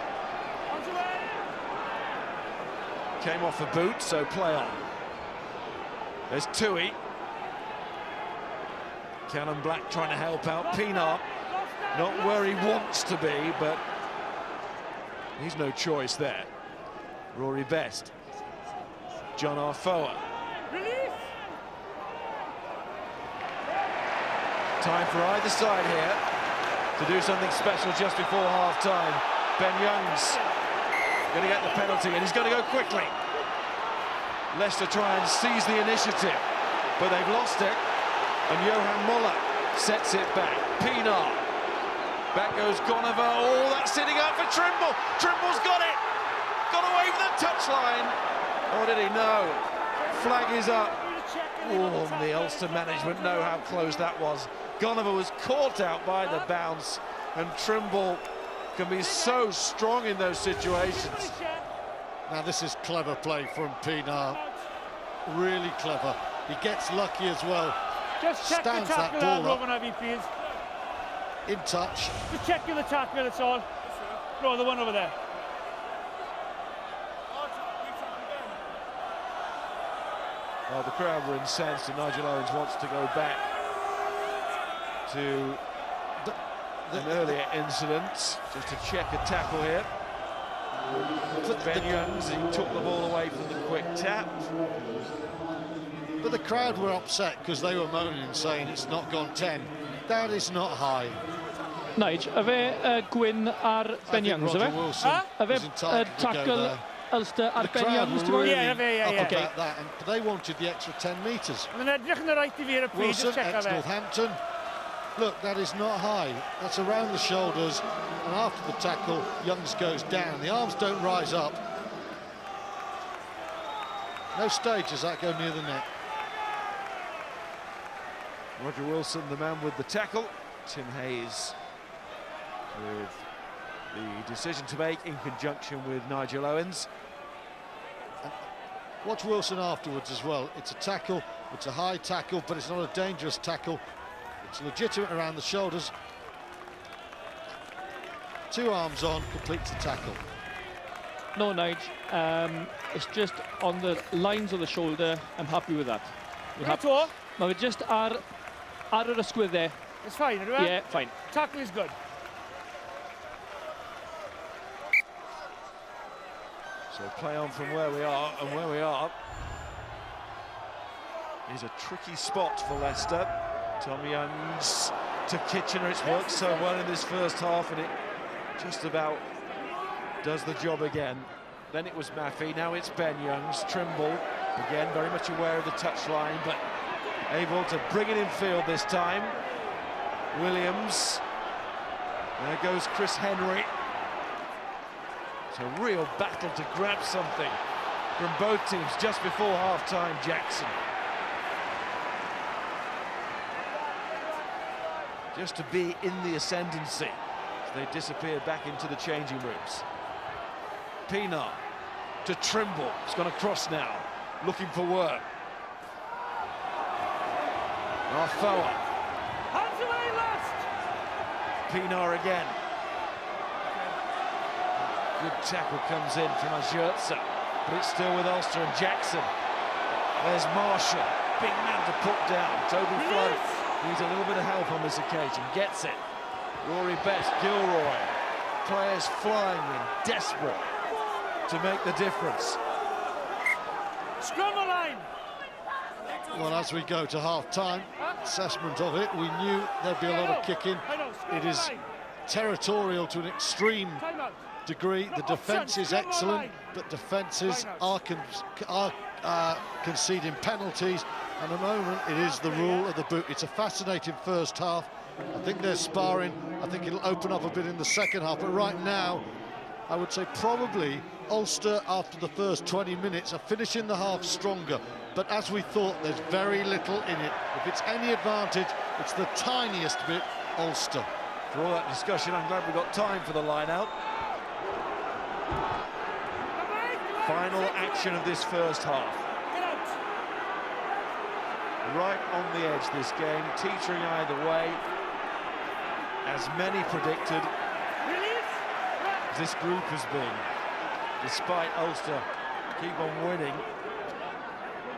Came off a boot, so play on. There's Tui. Callum Black trying to help out. Pienaar, not where he wants to be, but he's no choice there. Rory Best. John Arfoa. Time for either side here to do something special just before half-time. Ben Young's going to get the penalty, and he's going to go quickly. Leicester try and seize the initiative, but they've lost it, and Johan Muller sets it back. Pienaar. Back goes Gonover. Oh, that's sitting up for Trimble. Trimble's got it. Got away from the touchline. Or did he? No. Flag is up. Oh, and the Ulster management know how close that was. Gonover was caught out by the bounce, and Trimble can be so strong in those situations. Now this is clever play from Pienaar, really clever. He gets lucky as well. Just check Stands the that tackle ball there, up. Robin, please. In touch. Just check the tackle, that's all. No, the one over there. Well, the crowd were incensed, and Nigel Owens wants to go back to an earlier incident, just to check a tackle here. Ben Youngs, he took the ball away from the quick tap. But the crowd were upset because they were moaning and saying it's not gone 10. That is not high. Nige, a fe Gwyn ar Ben Youngs, Roger a fe? Wilson A fe was entitled to go tackle there. Ulster ar The Ben crowd Youngs, were ti'n really gwybod? up about that, and they wanted the extra 10 metres. And then edrych yn y right i fi ar y pryd, Wilson, just check that there. ex-Northampton. Look, that is not high. That's around the shoulders, and after the tackle, Youngs goes down. The arms don't rise up. No stage does that go near the net. Roger Wilson, the man with the tackle. Tim Hayes with the decision to make in conjunction with Nigel Owens. Watch Wilson afterwards as well. It's a tackle, it's a high tackle, but it's not a dangerous tackle. It's legitimate around the shoulders. Two arms on, completes the tackle. No, Nige, it's just on the lines of the shoulder. I'm happy with that. Mae fe just ar yr ysgwyddau. It's fine, right? Yeah, fine. Tackle is good. So play on from where we are, and where we are is a tricky spot for Leicester. Tom Youngs to Kitchener. It's worked so well in this first half, and it just about does the job again. Then it was Maffey, now it's Ben Youngs. Trimble, again, very much aware of the touchline, but able to bring it in field this time. Williams. There goes Chris Henry. It's a real battle to grab something from both teams just before half-time. Jackson. Just to be in the ascendancy as they disappear back into the changing rooms. Pienaar to Trimble. It's gone across now, looking for work. Arfoa. Hands away, last! Pienaar again. Good tackle comes in from Ajurza, but it's still with Ulster and Jackson. There's Marshall, big man to put down. Toby Flood needs a little bit of help on this occasion, gets it. Rory Best, Gilroy, players flying in, desperate to make the difference. Scrum line! Well, as we go to half-time, assessment of it, we knew there'd be a lot of kicking. It is territorial to an extreme degree. The defence is excellent, but defences are conceding penalties, and at the moment it is the rule of the boot. It's a fascinating first half. I think they're sparring. I think it'll open up a bit in the second half, but right now I would say probably Ulster, after the first 20 minutes, are finishing the half stronger, but as we thought, there's very little in it. If it's any advantage, it's the tiniest bit Ulster. For all that discussion, I'm glad we've got time for the line-out. Final action of this first half. Right on the edge, this game, teetering either way. As many predicted, this group has been, despite Ulster keep on winning.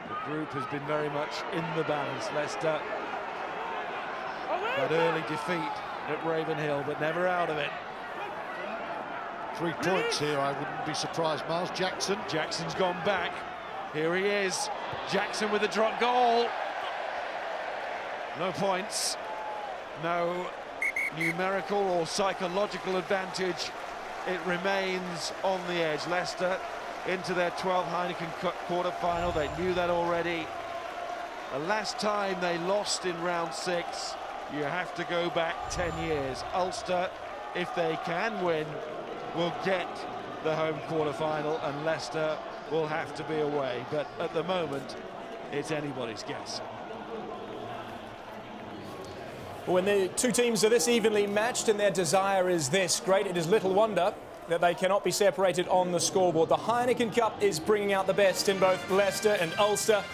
The group has been very much in the balance. Leicester, that early defeat at Ravenhill, but never out of it. 3 points here, I wouldn't be surprised. Miles Jackson. Jackson's gone back. Here he is. Jackson with a drop goal. No points. No numerical or psychological advantage. It remains on the edge. Leicester into their 12th Heineken Cup quarter-final. They knew that already. The last time they lost in round 6, you have to go back 10 years. Ulster, if they can win, will get the home quarter-final, and Leicester will have to be away. But at the moment, it's anybody's guess. When the two teams are this evenly matched and their desire is this great, it is little wonder that they cannot be separated on the scoreboard. The Heineken Cup is bringing out the best in both Leicester and Ulster.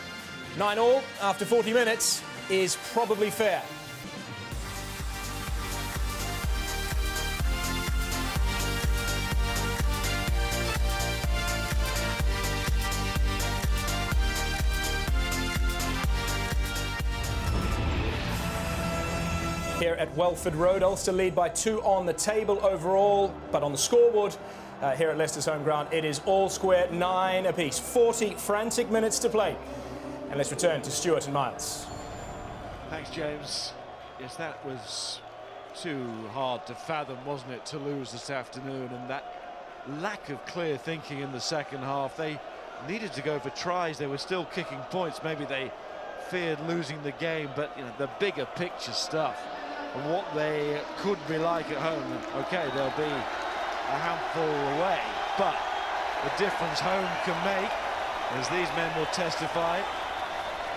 9-all after 40 minutes is probably fair. Here at Welford Road, Ulster lead by 2 on the table overall, but on the scoreboard here at Leicester's home ground, it is all square, 9 apiece. 40 frantic minutes to play. And let's return to Stuart and Miles. Thanks, James. Yes, that was too hard to fathom, wasn't it, to lose this afternoon, and that lack of clear thinking in the second half. They needed to go for tries. They were still kicking points. Maybe they feared losing the game, but you know, the bigger picture stuff and what they could be like at home. Okay, they'll be a handful away, but the difference home can make, as these men will testify,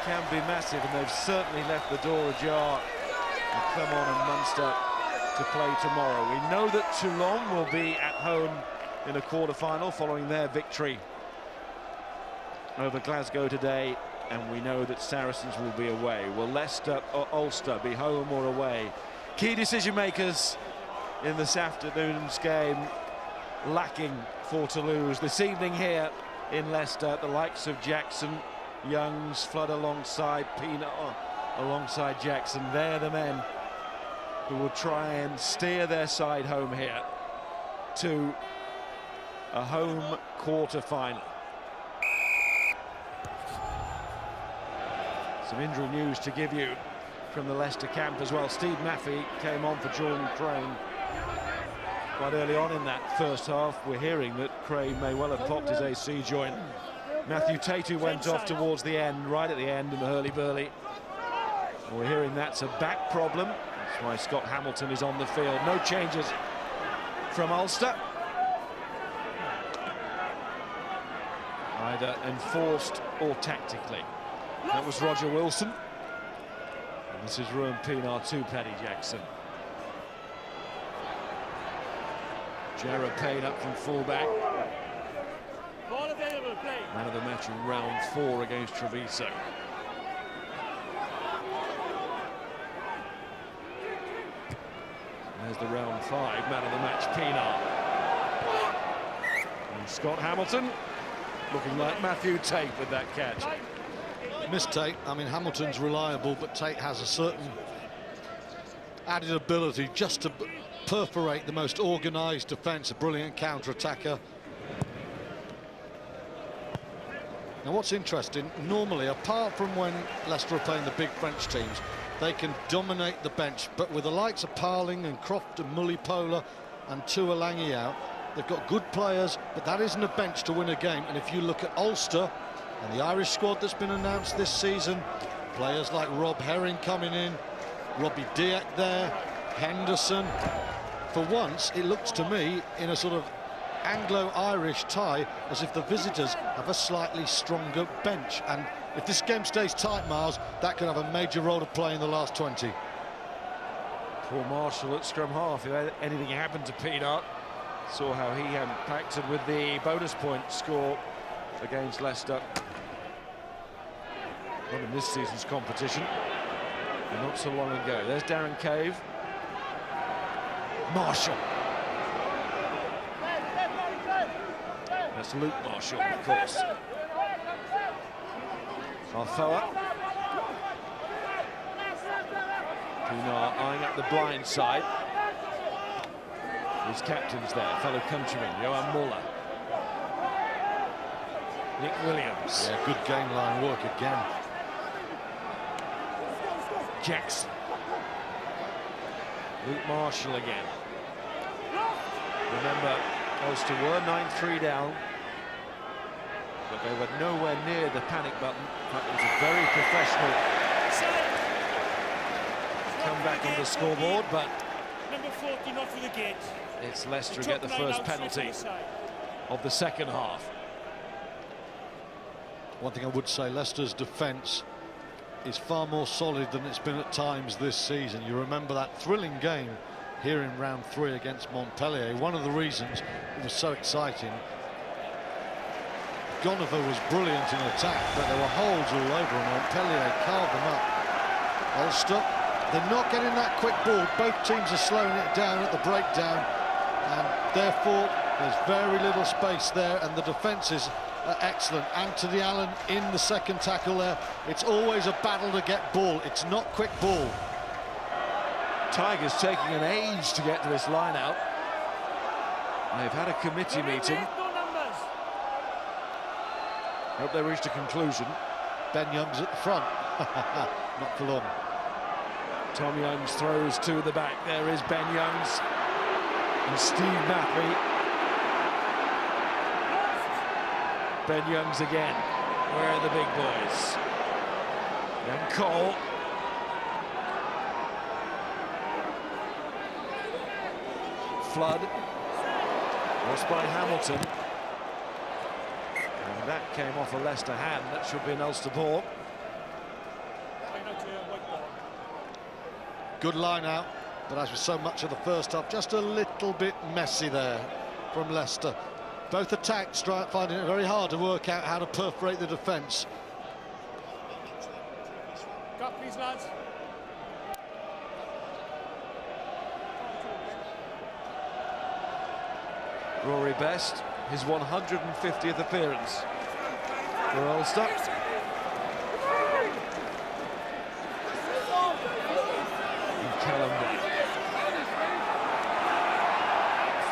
can be massive, and they've certainly left the door ajar. And come on, and Munster to play tomorrow. We know that Toulon will be at home in a quarter-final following their victory over Glasgow today, and we know that Saracens will be away. Will Leicester or Ulster be home or away? Key decision makers in this afternoon's game lacking for Toulouse. This evening here in Leicester, the likes of Jackson, Youngs, Flood alongside Pina, alongside Jackson. They're the men who will try and steer their side home here to a home quarter-final. Some injury news to give you from the Leicester camp as well. Steve Maffey came on for Jordan Crane quite early on in that first half. We're hearing that Crane may well have popped his AC joint. Matthew Tatu went off towards the end, right at the end in the hurly-burly. We're hearing that's a back problem. That's why Scott Hamilton is on the field. No changes from Ulster, either enforced or tactically. That was Roger Wilson. And this is Ruan Pienaar to Paddy Jackson. Jarrah Payne up from fullback. Ball available, play. Man of the match in round 4 against Treviso. There's the round 5 man of the match, Pienaar. And Scott Hamilton looking like Matthew Tate with that catch. Miss Tate, I mean, Hamilton's reliable, but Tate has a certain added ability just to perforate the most organised defence, a brilliant counter-attacker. Now, what's interesting, normally, apart from when Leicester are playing the big French teams, they can dominate the bench, but with the likes of Parling and Croft and Mullipola and Tuolangi out, they've got good players, but that isn't a bench to win a game. And if you look at Ulster and the Irish squad that's been announced this season, players like Rob Herring coming in, Robbie Diak there, Henderson. For once, it looks to me, in a sort of Anglo-Irish tie, as if the visitors have a slightly stronger bench. And if this game stays tight, Miles, that could have a major role to play in the last 20. Poor Marshall at scrum half. If anything happened to Pienaar, saw how he impacted with the bonus point score against Leicester. Not in this season's competition, and not so long ago. There's Darren Cave. Marshall. That's Luke Marshall, of course. Arfoa. Pinar eyeing up the blind side. His captain's there, fellow countryman, Johan Muller. Nick Williams. Yeah, good game line work again. Jackson. Luke Marshall again. Remember, Ulster were 9-3 down, but they were nowhere near the panic button. In fact, it was a very professional comeback on the scoreboard, but number 14 off with the gate. It's Leicester who get the first penalty of the second half. One thing I would say, Leicester's defence is far more solid than it's been at times this season. You remember that thrilling game here in round 3 against Montpellier. One of the reasons it was so exciting, Gonover was brilliant in attack, but there were holes all over and Montpellier carved them up. Ulster, they're not getting that quick ball. Both teams are slowing it down at the breakdown, and therefore there's very little space there, and the defences are excellent. Anthony Allen in the second tackle there. It's always a battle to get ball. It's not quick ball. Tigers taking an age to get to this line out. They've had a committee meeting. Hope they reached a conclusion. Ben Young's at the front. Not for long. Tom Youngs throws to the back. There is Ben Youngs and Steve Mapley. Ben Youngs again. Where are the big boys? And Cole. Flood. Lost by Hamilton. And that came off a Leicester hand. That should be an Ulster ball. Good line out, but as with so much of the first half, just a little bit messy there from Leicester. Both attacks, finding it very hard to work out how to perforate the defence. Cut, please, lads. Rory Best, his 150th appearance for Ulster. And Callum Black,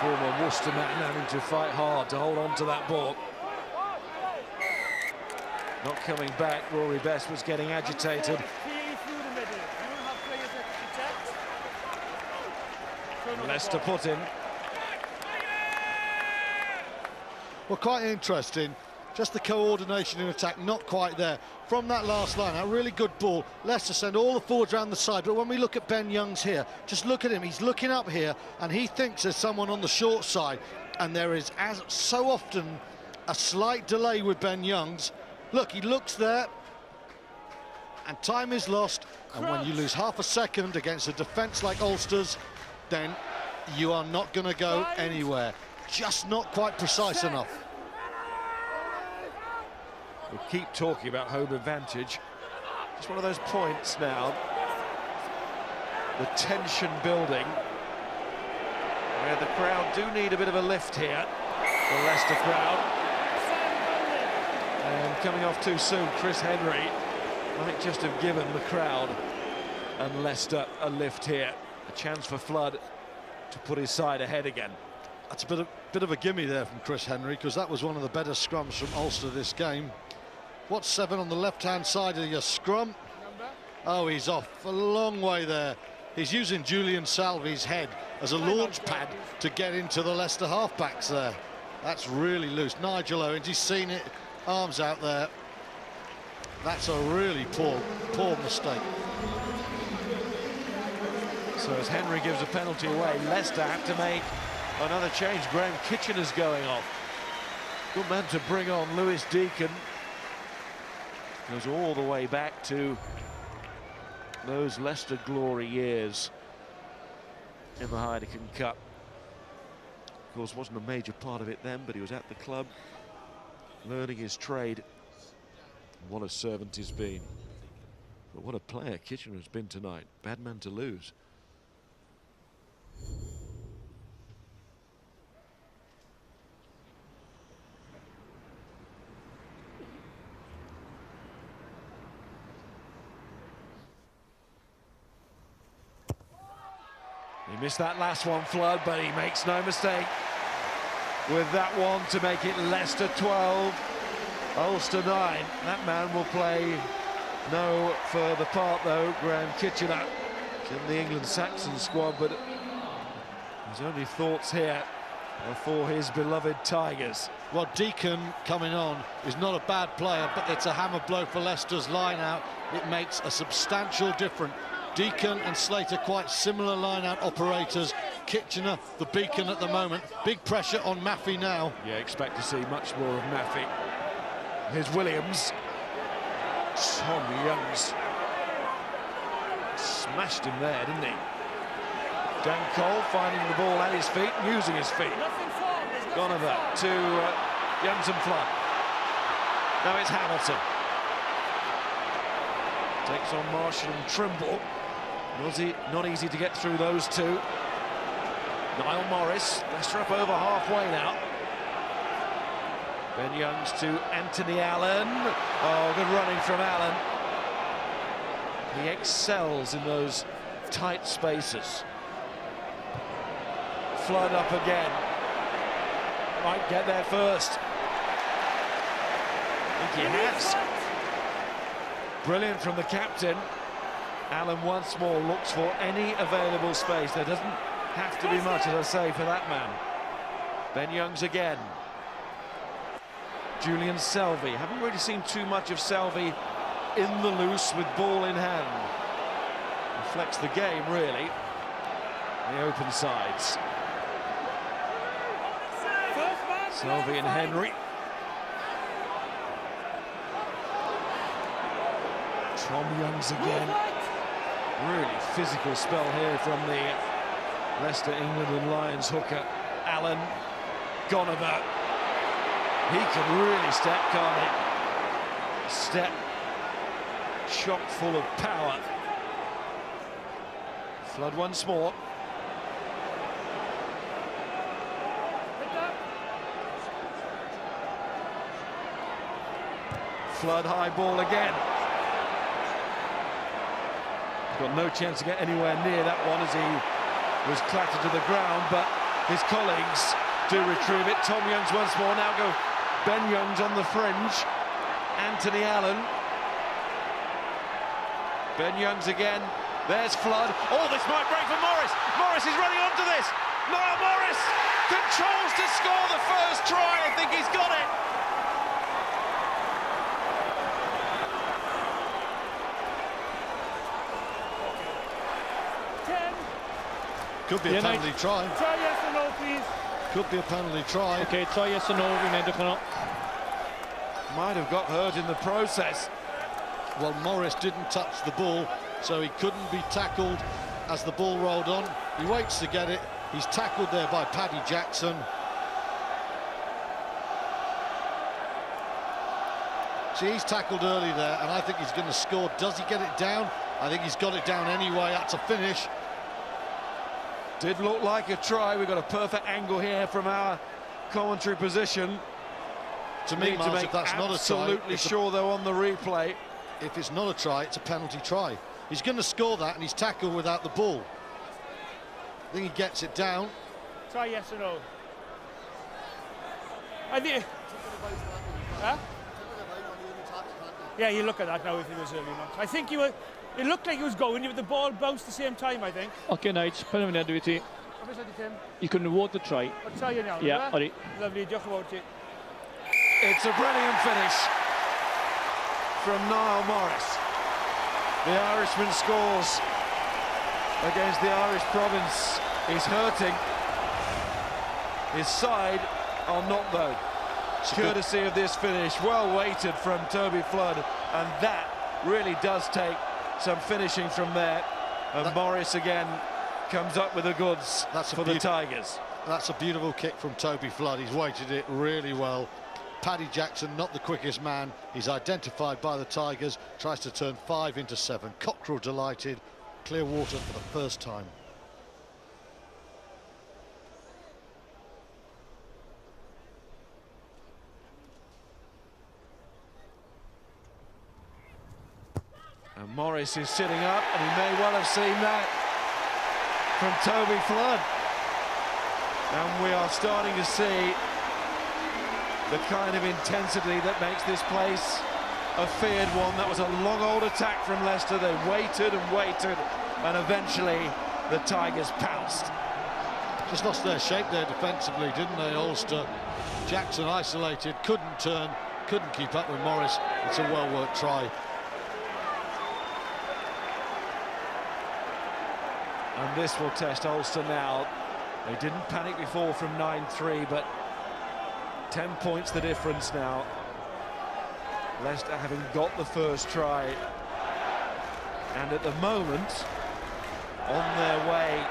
former Worcester man, having to fight hard to hold on to that ball. Not coming back. Rory Best was getting agitated. Leicester put in. Well, quite interesting. Just the coordination in attack, not quite there. From that last line, a really good ball. Leicester send all the forwards around the side, but when we look at Ben Youngs here, just look at him. He's looking up here, and he thinks there's someone on the short side, and there is, as so often, a slight delay with Ben Youngs. Look, he looks there, and time is lost. And when you lose half a second against a defence like Ulster's, then you are not going to go anywhere. Just not quite precise enough. We'll keep talking about home advantage. Just one of those points now. The tension building, where the crowd do need a bit of a lift here. The Leicester crowd. And coming off too soon, Chris Henry might just have given the crowd and Leicester a lift here. A chance for Flood to put his side ahead again. That's a bit of a gimme there from Chris Henry, because that was one of the better scrums from Ulster this game. What's 7 on the left-hand side of your scrum? Oh, he's off a long way there. He's using Julian Salvi's head as a launch pad to get into the Leicester halfbacks there. That's really loose. Nigel Owens, he's seen it, arms out there. That's a really poor mistake. So as Henry gives a penalty away, Leicester have to make another change. Graham Kitchener's going off. Good man to bring on. Lewis Deacon goes all the way back to those Leicester glory years in the Heineken Cup. Of course, wasn't a major part of it then, but he was at the club learning his trade. What a servant he's been. But what a player Kitchener has been tonight. Bad man to lose. missed that last one, Flood, but he makes no mistake with that one to make it Leicester 12, Ulster 9. That man will play no further part, though. Graham Kitchener in the England Saxon squad, but his only thoughts here are for his beloved Tigers. Well, Deacon coming on is not a bad player, but it's a hammer blow for Leicester's line-out. It makes a substantial difference. Deacon and Slater quite similar line-out operators. Kitchener, the beacon at the moment. Big pressure on Maffey now. Yeah, expect to see much more of Maffey. Here's Williams. Tom Youngs smashed him there, didn't he? Dan Cole finding the ball at his feet, using his feet. Gonover to Youngs and Flood. Now it's Hamilton. Takes on Marshall and Trimble. Not easy to get through those two. Niall Morris, Leicester up over halfway now. Ben Youngs to Anthony Allen. Oh, good running from Allen. He excels in those tight spaces. Flood up again. Might get there first. I think he has. Brilliant from the captain. Allen once more looks for any available space. There doesn't have to be much, as I say, for that man. Ben Youngs again. Julian Selvey. Haven't really seen too much of Selvey in the loose with ball in hand. Reflects the game, really. The open sides. Selvey and Henry. Tom Youngs again. Really physical spell here from the Leicester, England and Lions hooker. Allen. Gonover. He can really step, can't he? Step. Chock full of power. Flood once more. Flood high ball again. Got no chance to get anywhere near that one as he was clattered to the ground, but his colleagues do retrieve it. Tom Youngs once more. Now go Ben Youngs on the fringe. Anthony Allen. Ben Youngs again. There's Flood. Oh, this might break for Morris. Morris is running onto this. Niall Morris controls to score the first try. I think he's got it. Could be a penalty try. Try yes or no, please. Could be a penalty try. Okay, try yes or no. Might have got hurt in the process. Well, Morris didn't touch the ball, so he couldn't be tackled as the ball rolled on. He waits to get it. He's tackled there by Paddy Jackson. See, he's tackled early there, and I think he's going to score. Does he get it down? I think he's got it down anyway. That's a finish. Did look like a try. We've got a perfect angle here from our commentary position. To me, Miles, if that's not a try, absolutely sure though on the replay. If it's not a try, it's a penalty try. He's going to score that, and he's tackled without the ball. I think he gets it down. Try yes or no. I think. Huh? Yeah, you look at that now if it was early enough. I think you were. It looked like he was going, but the ball bounced the same time, I think. Okay, Nige, penalty activity. You can reward the try. I'll try you now. Yeah, alright. Lovely, just about it. It's a brilliant finish from Niall Morris. The Irishman scores against the Irish province. He's hurting. His side are not, though. Courtesy of this finish, well weighted from Toby Flood, and that really does take some finishing from there. And Morris again comes up with the goods for the Tigers. That's a beautiful kick from Toby Flood. He's weighted it really well. Paddy Jackson, not the quickest man. He's identified by the Tigers, tries to turn 5 into 7. Cockerell delighted. Clear water for the first time. And Morris is sitting up, and he may well have seen that. from Toby Flood. And we are starting to see the kind of intensity that makes this place a feared one. That was a long old attack from Leicester. They waited and waited, and eventually the Tigers pounced. Just lost their shape there defensively, didn't they, Ulster? Jackson isolated, couldn't turn, couldn't keep up with Morris. It's a well-worked try. And this will test Ulster now. They didn't panic before from 9-3, but 10 points the difference now. Leicester having got the first try, and at the moment on their way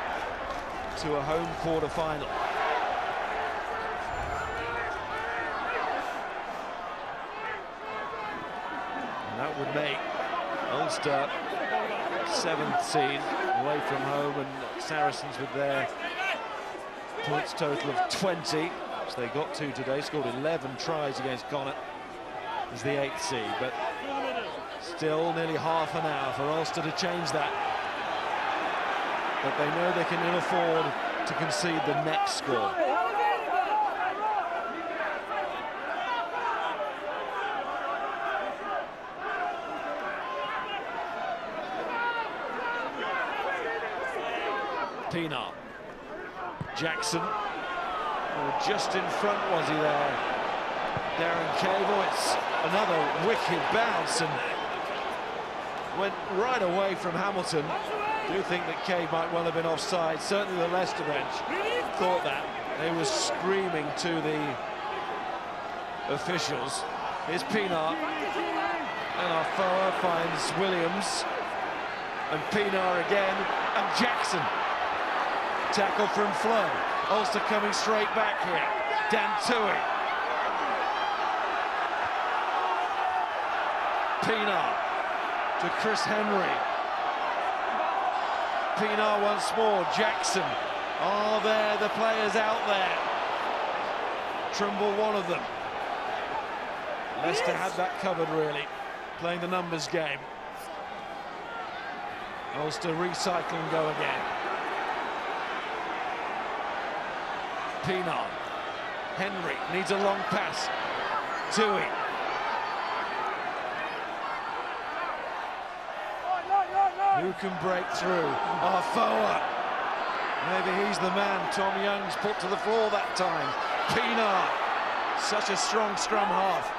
to a home quarter-final. And that would make Ulster 7th seed away from home, and Saracens with their points total of 20, which they got to today, scored 11 tries against Connacht, is the 8th seed, but still nearly half an hour for Ulster to change that. But they know they can ill afford to concede the next score. Pienaar. Jackson. Oh, just in front was he there? Darren Cable. It's another wicked bounce and went right away from Hamilton. I do think that Cave might well have been offside. Certainly the Leicester bench thought that. They were screaming to the officials. Here's Pienaar. And Arfoa finds Williams. And Pienaar again. And Jackson. Tackle from Flood. Ulster coming straight back here. Dan Tui. Pienaar to Chris Henry. Pienaar once more. Jackson. Are there the players out there? Trimble one of them. Leicester had that covered really, playing the numbers game. Ulster recycle and go again. Pienaar. Henry needs a long pass. Tui. Who can break through? Arfoa. Maybe he's the man. Tom Young's put to the floor that time. Pienaar. Such a strong scrum half.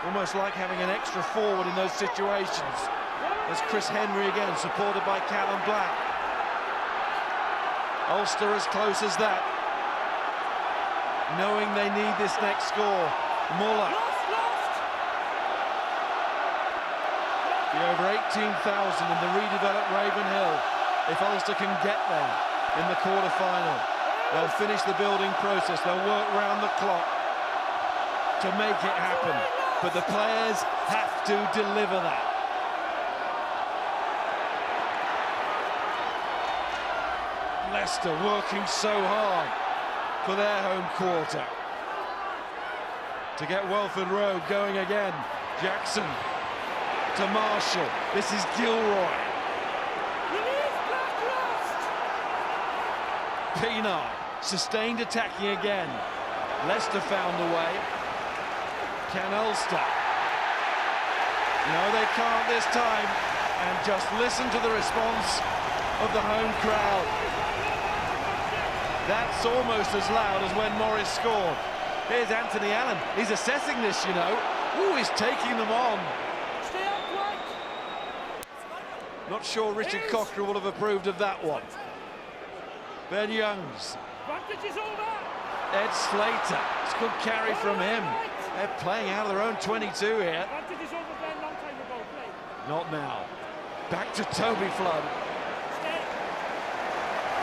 Almost like having an extra forward in those situations. There's Chris Henry again, supported by Callum Black. Ulster as close as that. Knowing they need this next score. Muller. The over 18,000 in the redeveloped Ravenhill. If Ulster can get there in the quarter-final, they'll finish the building process. They'll work round the clock to make it happen. But the players have to deliver that. Leicester working so hard for their home quarter. To get Welford Road going again. Jackson to Marshall. This is Gilroy. Pienaar, sustained attacking again. Leicester found a way. Can Ulster? No, they can't this time. And just listen to the response of the home crowd. That's almost as loud as when Morris scored. Here's Anthony Allen. He's assessing this, you know. Ooh, he's taking them on. Not sure Richard Cochrane would have approved of that one. Ben Youngs. Ed Slater. It's a good carry from him. They're playing out of their own 22 here. Not now. Back to Toby Flood.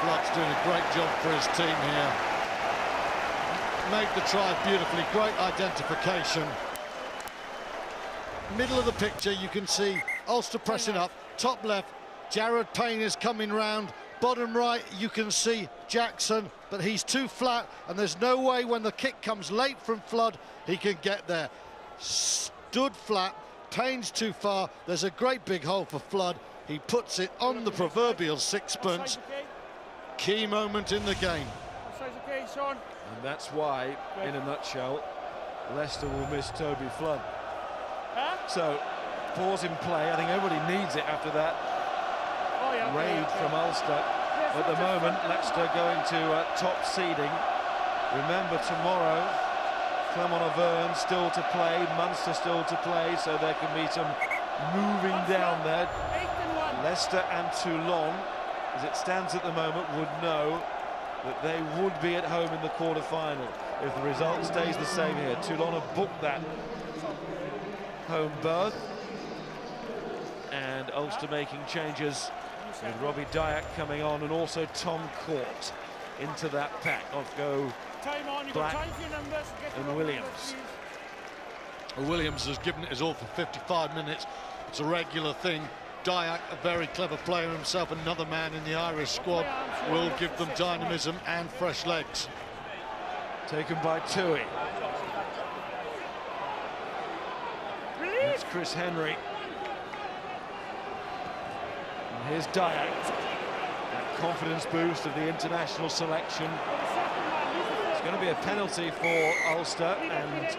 Flood's doing a great job for his team here. Made the try beautifully, great identification. Middle of the picture, you can see Ulster pressing up. Top left, Jared Payne is coming round. Bottom right, you can see Jackson, but he's too flat, and there's no way when the kick comes late from Flood, he can get there. Stood flat, Payne's too far. There's a great big hole for Flood. He puts it on the proverbial sixpence. key moment in the game. Okay, Sean. And that's why, in a nutshell, Leicester will miss Toby Flood. So, pause in play. I think everybody needs it after that raid from Ulster. At the moment, Leicester going to top seeding. Remember, tomorrow, Clermont-Auvergne still to play, Munster still to play, so there can be some moving down there. Leicester and Toulon, as it stands at the moment, would know that they would be at home in the quarter-final if the result stays the same here. Toulon have booked that home berth, and Ulster making changes with Robbie Dyack coming on, and also Tom Court into that pack. Off go Black and Williams. Well, Williams has given it his all for 55 minutes. It's a regular thing. Dyack, a very clever player himself, another man in the Irish squad, will give them dynamism and fresh legs. Taken by Tui. It's Chris Henry. And here's Dyack. That confidence boost of the international selection. It's going to be a penalty for Ulster, and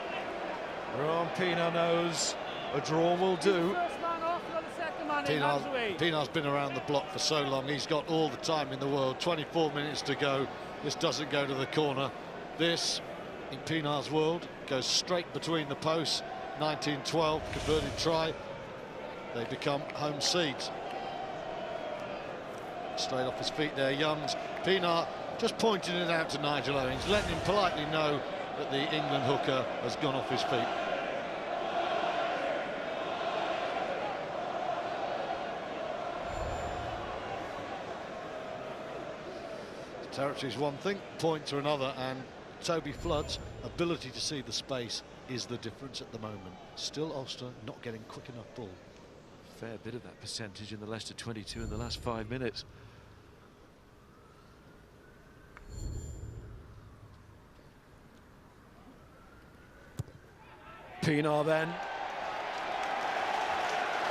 Rowan Pienaar knows a draw will do. Pienaar's been around the block for so long. He's got all the time in the world. 24 minutes to go. This doesn't go to the corner. This, in Pienaar's world, goes straight between the posts. 1912 converted try. They become home seeds. Straight off his feet there, Youngs. Pienaar just pointing it out to Nigel Owens, letting him politely know that the England hooker has gone off his feet. Territory's one thing, points are another, and Toby Flood's ability to see the space is the difference at the moment. Still Ulster not getting quick enough ball. Fair bit of that percentage in the Leicester 22 in the last 5 minutes. Pienaar then.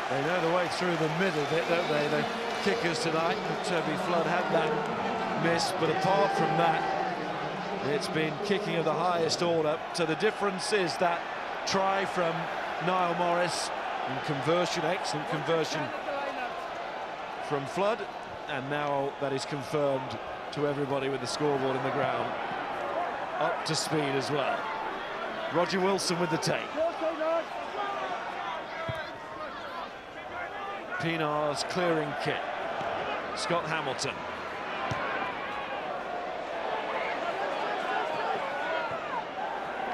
They know the way through the middle bit, don't they? The kickers tonight. Toby Flood had that miss, but apart from that, it's been kicking of the highest order. So the difference is that try from Niall Morris and conversion, excellent conversion from Flood, and now that is confirmed to everybody with the scoreboard in the ground. Up to speed as well. Roger Wilson with the take. Pienaar's clearing kick. Scott Hamilton.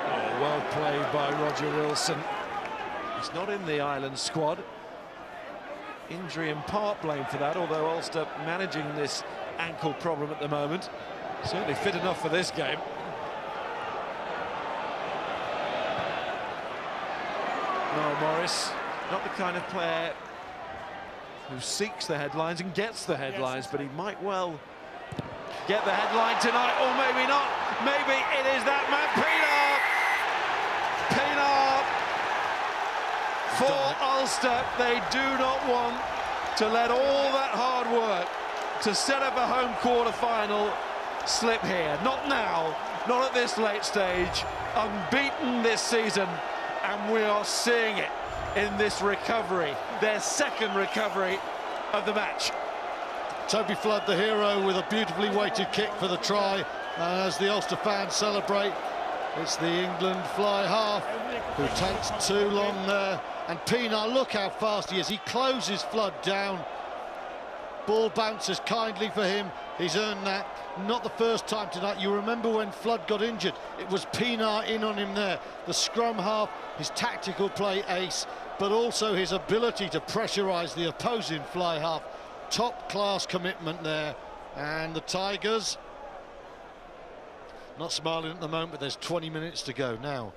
Oh, well played by Roger Wilson. He's not in the Ireland squad. Injury in part blamed for that, although Ulster managing this ankle problem at the moment. Certainly fit enough for this game. Noel Morris, not the kind of player who seeks the headlines and gets the headlines, but he might well get the headline tonight, or maybe not. Maybe it is that man, Pienaar. For Ulster, they do not want to let all that hard work to set up a home quarter-final slip here. Not now, not at this late stage. Unbeaten this season, and we are seeing it in this recovery, their second recovery of the match. Toby Flood, the hero, with a beautifully weighted kick for the try. And as the Ulster fans celebrate, it's the England fly half who takes too long there. And Pienaar, look how fast he is. He closes Flood down. Ball bounces kindly for him. He's earned that. Not the first time tonight. You remember when Flood got injured, it was Pienaar in on him there. The scrum half, his tactical play ace, but also his ability to pressurise the opposing fly half. Top class commitment there. And the Tigers not smiling at the moment, but there's 20 minutes to go now.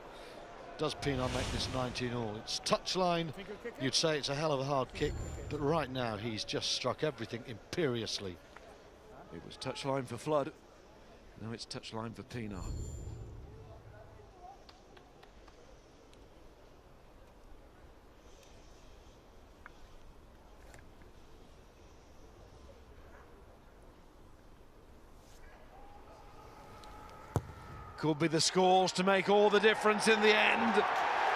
Does Pienaar make this 19-all? It's touchline. You'd say it's a hell of a hard kick, but right now he's just struck everything imperiously. It was touchline for Flood. Now it's touchline for Pienaar. Could be the scores to make all the difference in the end,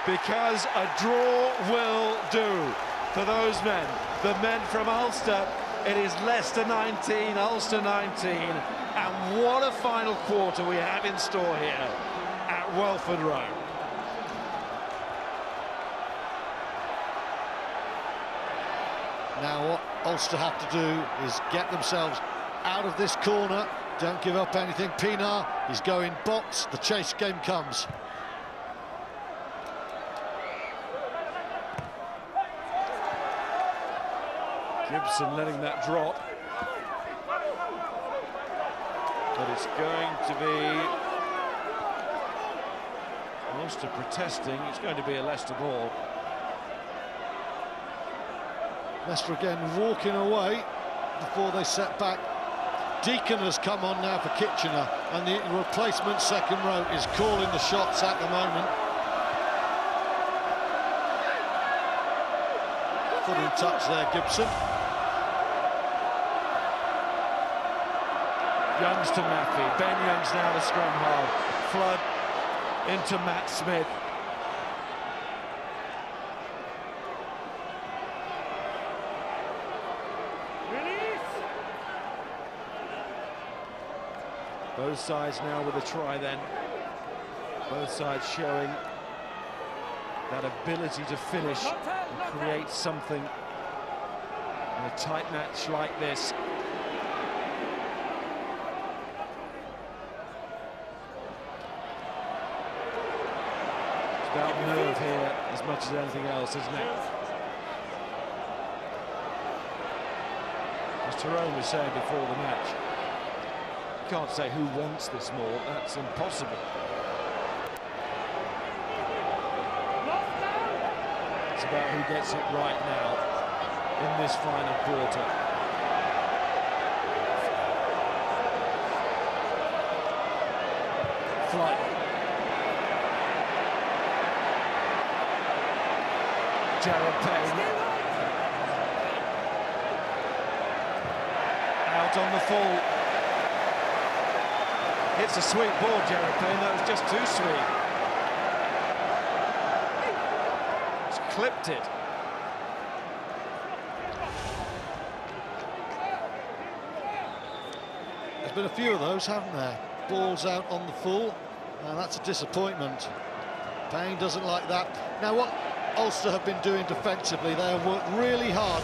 because a draw will do for those men. The men from Ulster. It is Leicester 19, Ulster 19, and what a final quarter we have in store here at Welford Road. Now what Ulster have to do is get themselves out of this corner. Don't give up anything. Pienaar is going box. The chase game comes. Gibson letting that drop. But it's going to be Ulster protesting. It's going to be a Leicester ball. Leicester again walking away before they set back. Deacon has come on now for Kitchener, and the replacement second row is calling the shots at the moment. Foot in touch there, Gibson. Youngs to Maffey. Ben Youngs now the scrum half. Flood into Matt Smith. Both sides now with a try then. Both sides showing that ability to finish and create something in a tight match like this. It's about nerve here as much as anything else, isn't it? As Tyrone was saying before the match, can't say who wants this more, that's impossible. It's about who gets it right now in this final quarter. Flight. Jared Payne. Out on the full. It's a sweet ball, Jared Payne. That was just too sweet. Just clipped it. There's been a few of those, haven't there? Balls out on the full, and that's a disappointment. Payne doesn't like that. Now, what Ulster have been doing defensively, they have worked really hard,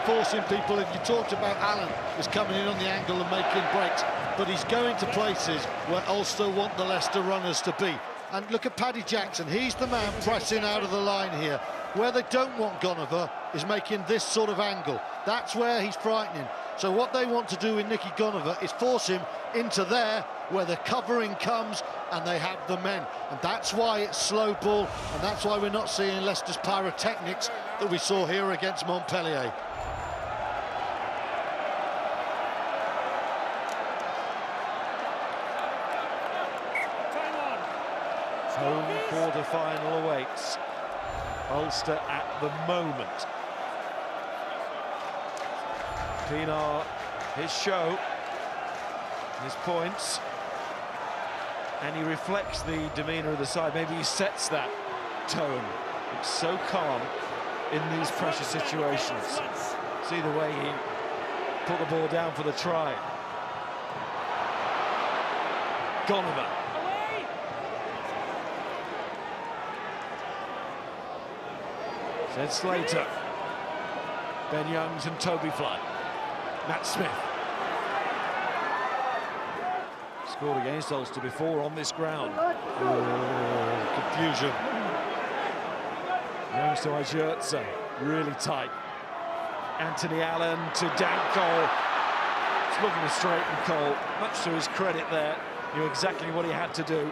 forcing people in. You talked about Allen is coming in on the angle and making breaks, but he's going to places where Ulster want the Leicester runners to be. And look at Paddy Jackson, he's the man pressing out of the line here. Where they don't want Goneva is making this sort of angle. That's where he's frightening. So what they want to do with Nicky Goneva is force him into there where the covering comes and they have the men. And that's why it's slow ball, and that's why we're not seeing Leicester's pyrotechnics that we saw here against Montpellier. Home quarter-final awaits. Ulster at the moment. Pienaar, his show, his points, and he reflects the demeanour of the side. Maybe he sets that tone. It's so calm in these pressure situations. See the way he put the ball down for the try. Goneva. Zed Slater, Ben Youngs and Toby Flood. Matt Smith. Scored against Ulster before on this ground. Oh, confusion. Youngs to Ajertza, really tight. Anthony Allen to Dan Cole. It's looking to straighten Cole, much to his credit there. Knew exactly what he had to do.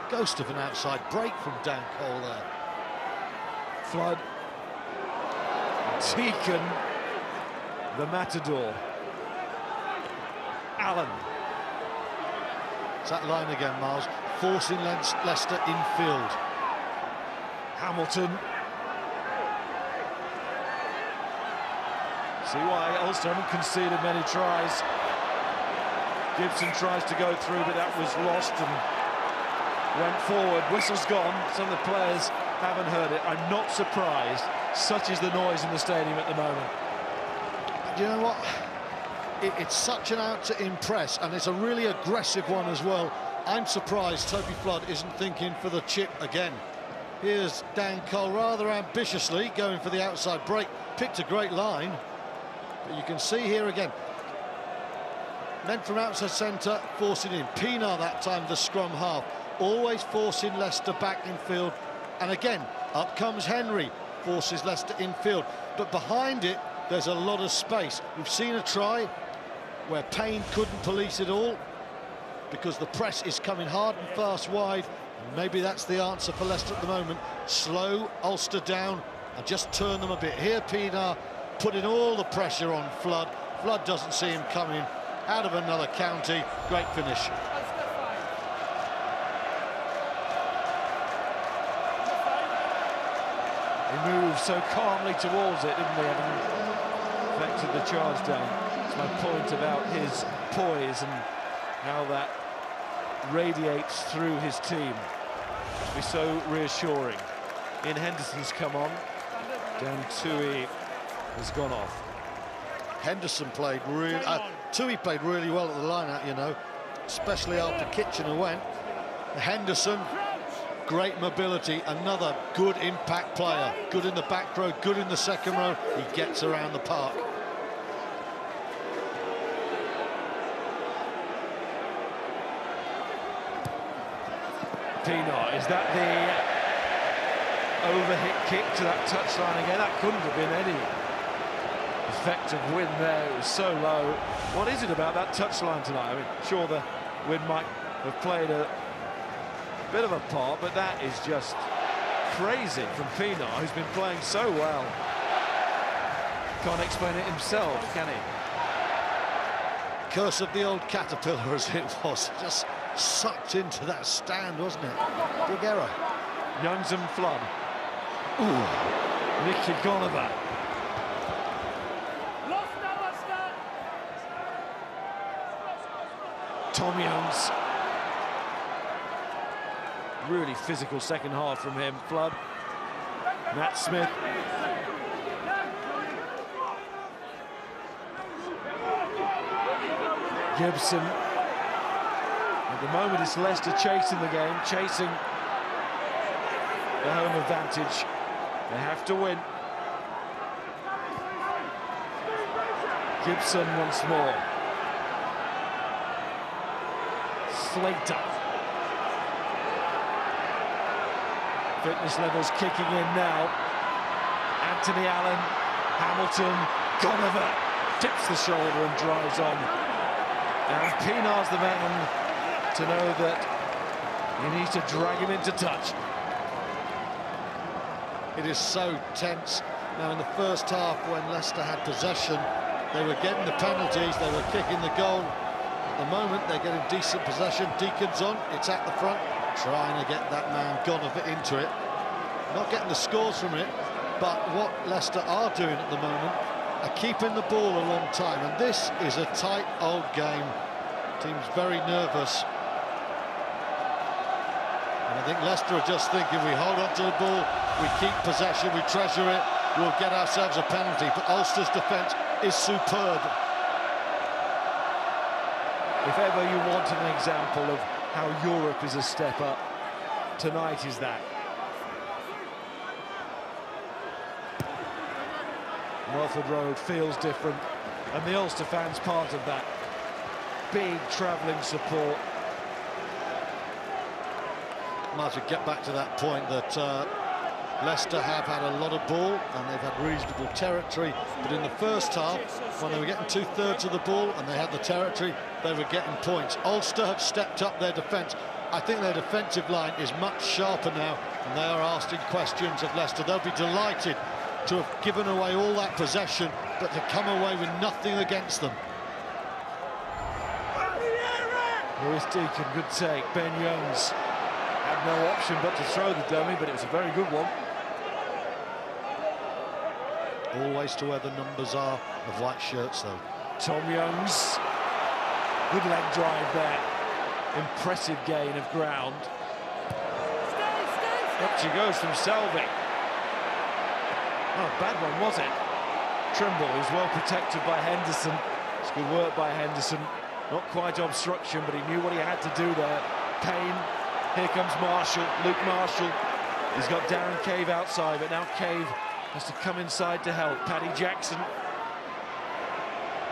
Ghost of an outside break from Dan Cole there. Flood. Deacon, the matador. Allen. It's that line again, Miles. Forcing Leicester infield. Hamilton. See why Ulster haven't conceded many tries. Gibson tries to go through, but that was lost and went forward. Whistle's gone. Some of the players haven't heard it. I'm not surprised. Such is the noise in the stadium at the moment. You know what? It's such an out to impress, and it's a really aggressive one as well. I'm surprised Toby Flood isn't thinking for the chip again. Here's Dan Cole rather ambitiously going for the outside break. Picked a great line, but you can see here again, men from outside centre forcing in. Pienaar that time, the scrum half, always forcing Leicester back in field. And again, up comes Henry, forces Leicester infield. But behind it, there's a lot of space. We've seen a try where Payne couldn't police it all because the press is coming hard and fast wide. Maybe that's the answer for Leicester at the moment. Slow Ulster down and just turn them a bit. Here Pienaar putting all the pressure on Flood. Flood doesn't see him coming out of another county. Great finish. He moved so calmly towards it, didn't he, having affected the charge down. It's my point about his poise and how that radiates through his team. Must be so reassuring. Ian Henderson's come on. Dan Tui has gone off. Henderson played really... Tui played really well at the line-out, you know, especially after Kitchener went. Henderson, great mobility, another good impact player. Good in the back row, good in the second row. He gets around the park. Pienaar, is that the overhit kick to that touchline again? That couldn't have been any effective wind there. It was so low. What is it about that touchline tonight? I mean, sure, the wind might have played a bit of a part, but that is just crazy from Pienaar, who's been playing so well. Can't explain it himself, can he? Curse of the old caterpillar, as it was. Just sucked into that stand, wasn't it? Big error. Youngs and Flood. Ooh, Nicky Conover. Tom Youngs. Really physical second half from him. Flood. Matt Smith. Gibson. At the moment, it's Leicester chasing the game, chasing the home advantage. They have to win. Gibson once more. Slater. Fitness levels kicking in now. Anthony Allen, Hamilton, Conover tips the shoulder and drives on. And Pienaar's the man to know that he needs to drag him into touch. It is so tense. Now, in the first half, when Leicester had possession, they were getting the penalties, they were kicking the goal. At the moment, they're getting decent possession. Deacon's on, it's at the front, trying to get that man Conover into it. Not getting the scores from it, but what Leicester are doing at the moment are keeping the ball a long time, and this is a tight old game. Team's very nervous. And I think Leicester are just thinking, we hold on to the ball, we keep possession, we treasure it, we'll get ourselves a penalty. But Ulster's defence is superb. If ever you want an example of how Europe is a step up, tonight is that. Welford Road feels different, and the Ulster fans part of that. Big travelling support. Might as well get back to that point that Leicester have had a lot of ball and they've had reasonable territory, but in the first half, when they were getting 2/3 of the ball and they had the territory, they were getting points. Ulster have stepped up their defence. I think their defensive line is much sharper now, and they are asking questions of Leicester. They'll be delighted to have given away all that possession, but to come away with nothing against them. Lewis Deacon, good take. Ben Youngs had no option but to throw the dummy, but it was a very good one. Always to where the numbers are of white shirts, though. Tom Youngs. Good leg drive there. Impressive gain of ground. Up she goes from Selby. Oh, bad one, was it? Trimble is well protected by Henderson. It's good work by Henderson. Not quite obstruction, but he knew what he had to do there. Payne, here comes Marshall, Luke Marshall. He's got Darren Cave outside, but now Cave has to come inside to help. Paddy Jackson.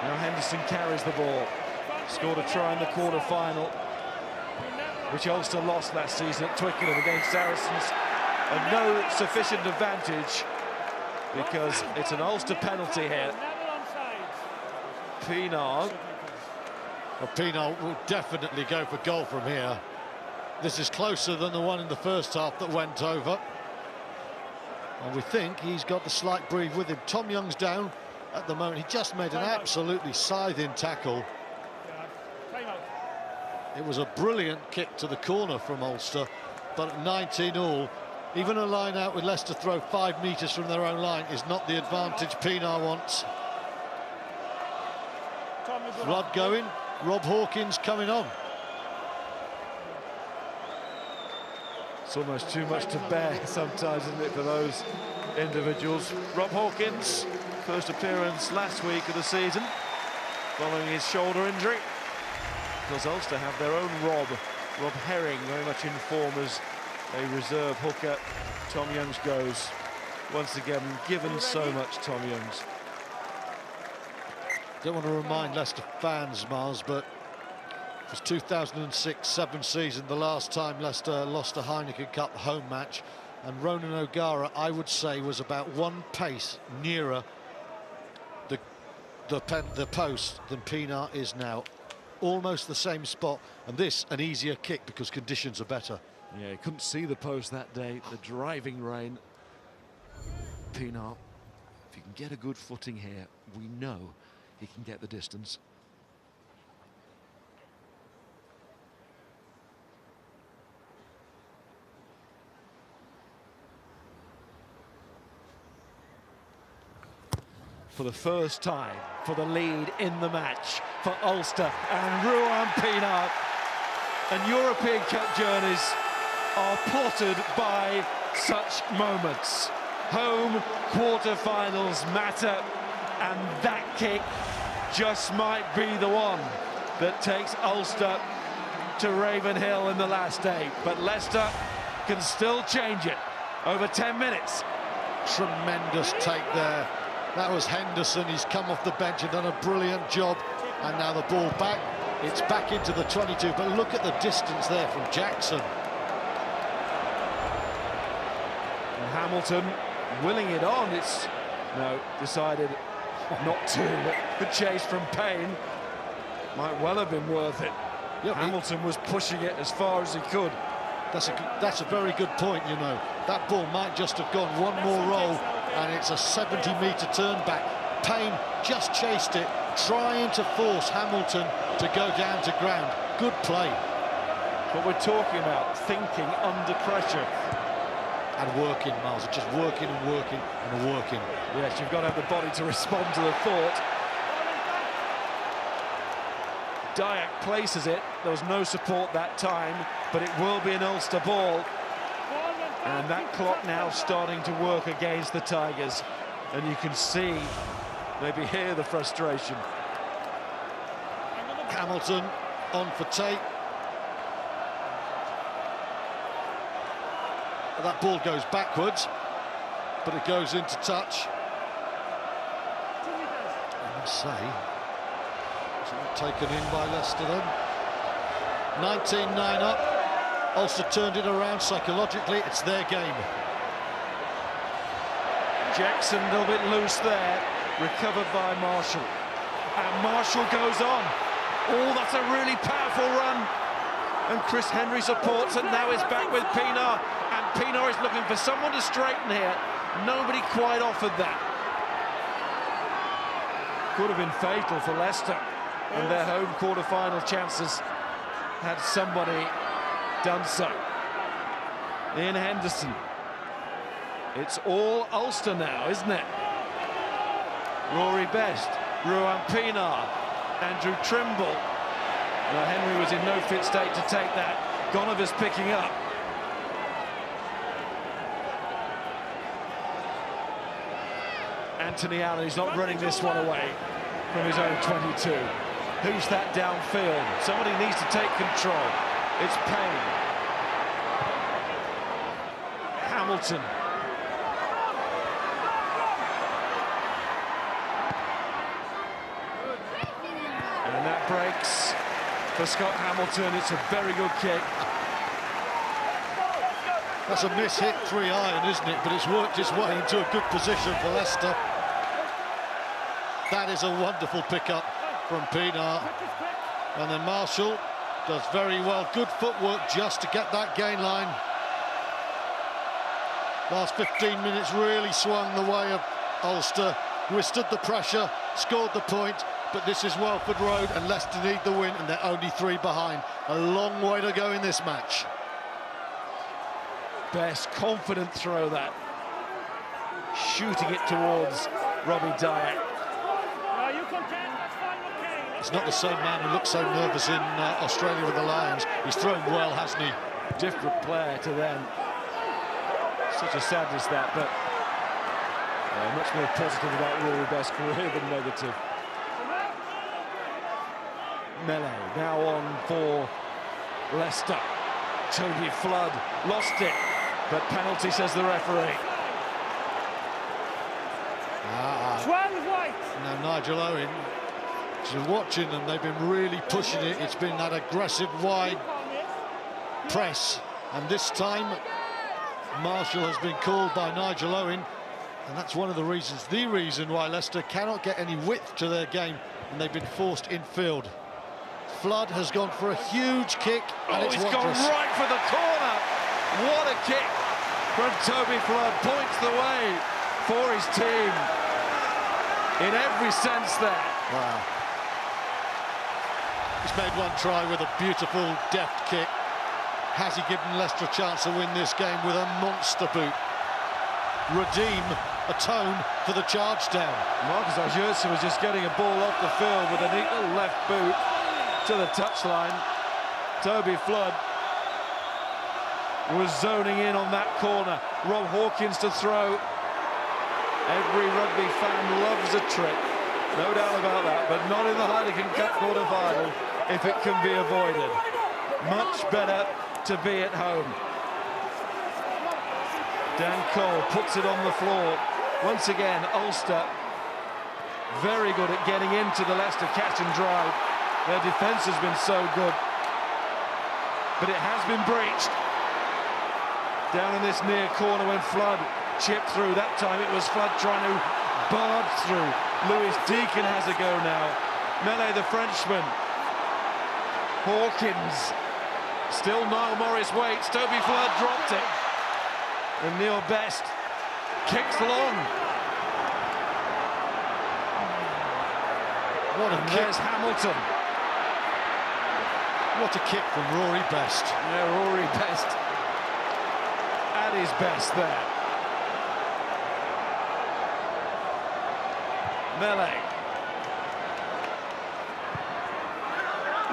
Now Henderson carries the ball. Scored a try in the quarter-final, which Ulster lost last season at Twickenham against Saracens. And no sufficient advantage because it's an Ulster penalty here. Pienaar. Well, Pienaar will definitely go for goal from here. This is closer than the one in the first half that went over. And we think he's got the slight breathe with him. Tom Young's down at the moment. He just made an absolutely scything tackle. It was a brilliant kick to the corner from Ulster, but at 19-all, even a line out with Leicester throw 5 metres from their own line is not the advantage Pienaar wants. Flood going, Rob Hawkins coming on. It's almost too much to bear sometimes, isn't it, for those individuals. Rob Hawkins, first appearance last week of the season, following his shoulder injury. Because Ulster have their own Rob Herring, very much in form as a reserve hooker. Tom Youngs goes. Once again, given so much, Tom Youngs. Don't want to remind Leicester fans, Mars, but it was 2006-07 season, the last time Leicester lost a Heineken Cup home match, and Ronan O'Gara, I would say, was about 1 pace nearer the post than Pienaar is now. Almost the same spot, and this an easier kick because conditions are better. Yeah, he couldn't see the post that day, the driving rain. Pienaar, if you can get a good footing here, we know he can get the distance. For the first time, for the lead in the match for Ulster and Ruan Pienaar. And European Cup journeys are plotted by such moments. Home quarter-finals matter, and that kick just might be the one that takes Ulster to Ravenhill in the last 8. But Leicester can still change it over 10 minutes. Tremendous take there. That was Henderson. He's come off the bench and done a brilliant job. And now the ball back. It's back into the 22. But look at the distance there from Jackson. And Hamilton willing it on. It's no, decided not to. Good chase from Payne. Might well have been worth it. Yep, Hamilton was pushing it as far as he could. That's a very good point, you know. That ball might just have gone one more roll, and it's a 70-metre turn back. Payne just chased it, trying to force Hamilton to go down to ground. Good play. What we're talking about, thinking under pressure. And working, Miles, just working and working and working. Yes, you've got to have the body to respond to the thought. Dyack places it. There was no support that time, but it will be an Ulster ball. And that clock now starting to work against the Tigers. And you can see, maybe hear the frustration. Hamilton on for take. That ball goes backwards, but it goes into touch. I must say, it's not taken in by Leicester then. 19-9 up. Ulster turned it around psychologically. It's their game. Jackson a little bit loose there, recovered by Marshall. And Marshall goes on. Oh, that's a really powerful run. And Chris Henry supports it. Now it's back with Pienaar. And Pienaar is looking for someone to straighten here. Nobody quite offered that. Could have been fatal for Leicester. And their home quarter-final chances had somebody done so. Ian Henderson. It's all Ulster now, isn't it? Rory Best, Ruan Pienaar, Andrew Trimble, Now Henry was in no fit state to take that. Gonover's picking up. Anthony Allen, he's not running this one away from his own 22. Who's that downfield? Somebody needs to take control. It's Payne. Hamilton. And that breaks for Scott Hamilton. It's a very good kick. That's a miss-hit 3-iron, isn't it? But it's worked its way into a good position for Leicester. That is a wonderful pickup from Pienaar. And then Marshall does very well. Good footwork just to get that gain line. Last 15 minutes really swung the way of Ulster. Withstood the pressure, scored the point. But this is Welford Road and Leicester need the win, and they're only 3 behind. A long way to go in this match. Best confident throw that. Shooting it towards Robbie Dyack. It's not the same man who looked so nervous in Australia with the Lions. He's thrown well, hasn't he? Different player to them. Such a sadness that, but much more positive about Rory Best's career than negative. Melee now on for Leicester. Toby Flood lost it, but penalty, says the referee. 12 white. Now Nigel Owen, so watching them, they've been really pushing it. It's been that aggressive wide press, and this time Marshall has been called by Nigel Owen, and that's one of the reasons, the reason why Leicester cannot get any width to their game, and they've been forced infield. Flood has gone for a huge kick, and it's he's wondrous. gone right for the corner. What a kick from Toby Flood. Points the way for his team in every sense there. Wow. He's made one try with a beautiful deft kick. Has he given Leicester a chance to win this game with a monster boot? Redeem, atone for the charge down. Marcus Ajursa was just getting a ball off the field with a neat little left boot to the touchline. Toby Flood was zoning in on that corner. Rob Hawkins to throw. Every rugby fan loves a trick, no doubt about that, but not in the Heineken Cup quarter-final if it can be avoided. Much better to be at home. Dan Cole puts it on the floor. Once again, Ulster very good at getting into the Leicester catch and drive. Their defence has been so good, but it has been breached. Down in this near corner when Flood chipped through. That time it was Flood trying to barge through. Lewis Deacon has a go now. Melee, the Frenchman. Hawkins. Still Niall Morris waits. Toby Flood dropped it. And Neil Best kicks long. What a kick. There's Hamilton. What a kick from Rory Best. Yeah, Rory Best at his best there. Melee.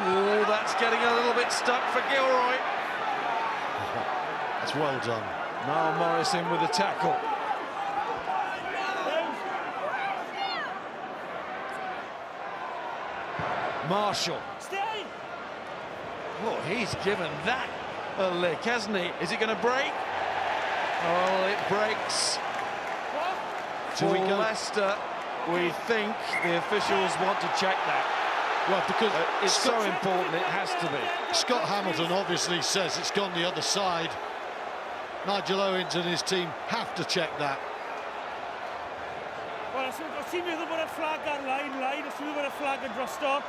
Oh, that's getting a little bit stuck for Gilroy. That's well done. Niall Morris in with the tackle. Marshall. Stay. Oh, he's given that a lick, hasn't he? Is it going to break? Oh, it breaks. Do we go? Leicester, we think the officials want to check that. Well, because It's so important, it has to be. Scott Hamilton obviously says it's gone the other side. Nigel Owens and his team have to check that. Wel, os ti'n meddwl bod y flag ar line, os ti'n meddwl bod y flag yn drosto.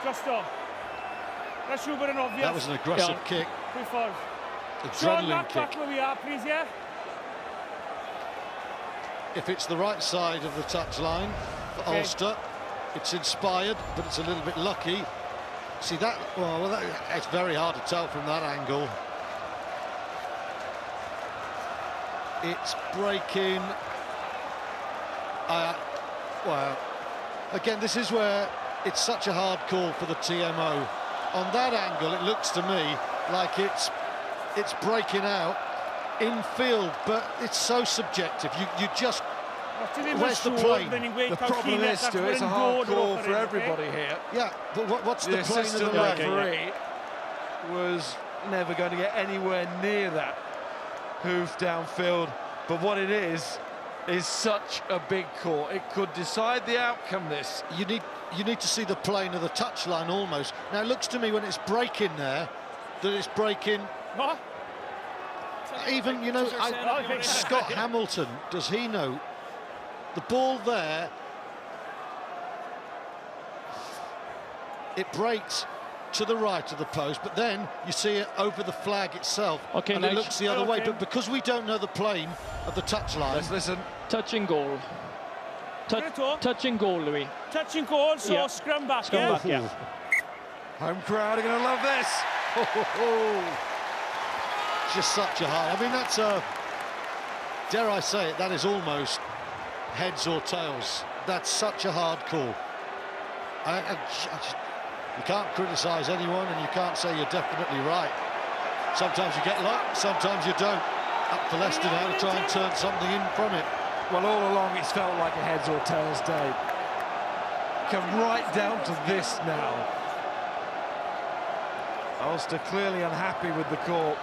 That's siŵr bod yn obvious. That was an aggressive kick. Pwy ffordd? Adrenaline kick. Back where we are, please, yeah? If it's the right side of the touchline for Ulster, it's inspired, but it's a little bit lucky. See that? Well, it's very hard to tell from that angle. It's breaking. Well, again, this is where it's such a hard call for the TMO. on that angle, it looks to me like it's breaking out in field, but it's so subjective. You just, where's the plane? The problem is, Stu, it's a hard call for everybody here. Yeah, but what's the plane of the assistant leg? referee was never going to get anywhere near that hoof downfield, but what it is such a big call. It could decide the outcome, this. You need to see the plane of the touchline almost. Now, it looks to me when it's breaking there, that it's breaking... What? Even, you know, Scott Hamilton, does he know? The ball there, it breaks to the right of the post, but then you see it over the flag itself, and it looks the other way. But because we don't know the plane of the touchline... Let's listen. Touch and goal. Touch and goal, Louis. Touch and goal, so scrum back, yeah. Home crowd are going to love this. Just such a hard... I mean, that's a... Dare I say it, that is almost heads or tails. That's such a hard call. You can't criticise anyone, and you can't say you're definitely right. Sometimes you get luck, sometimes you don't. Up for Leicester now to try and turn something in from it. Well, all along it's felt like a heads or tails day. Come right down to this now. Ulster clearly unhappy with the call.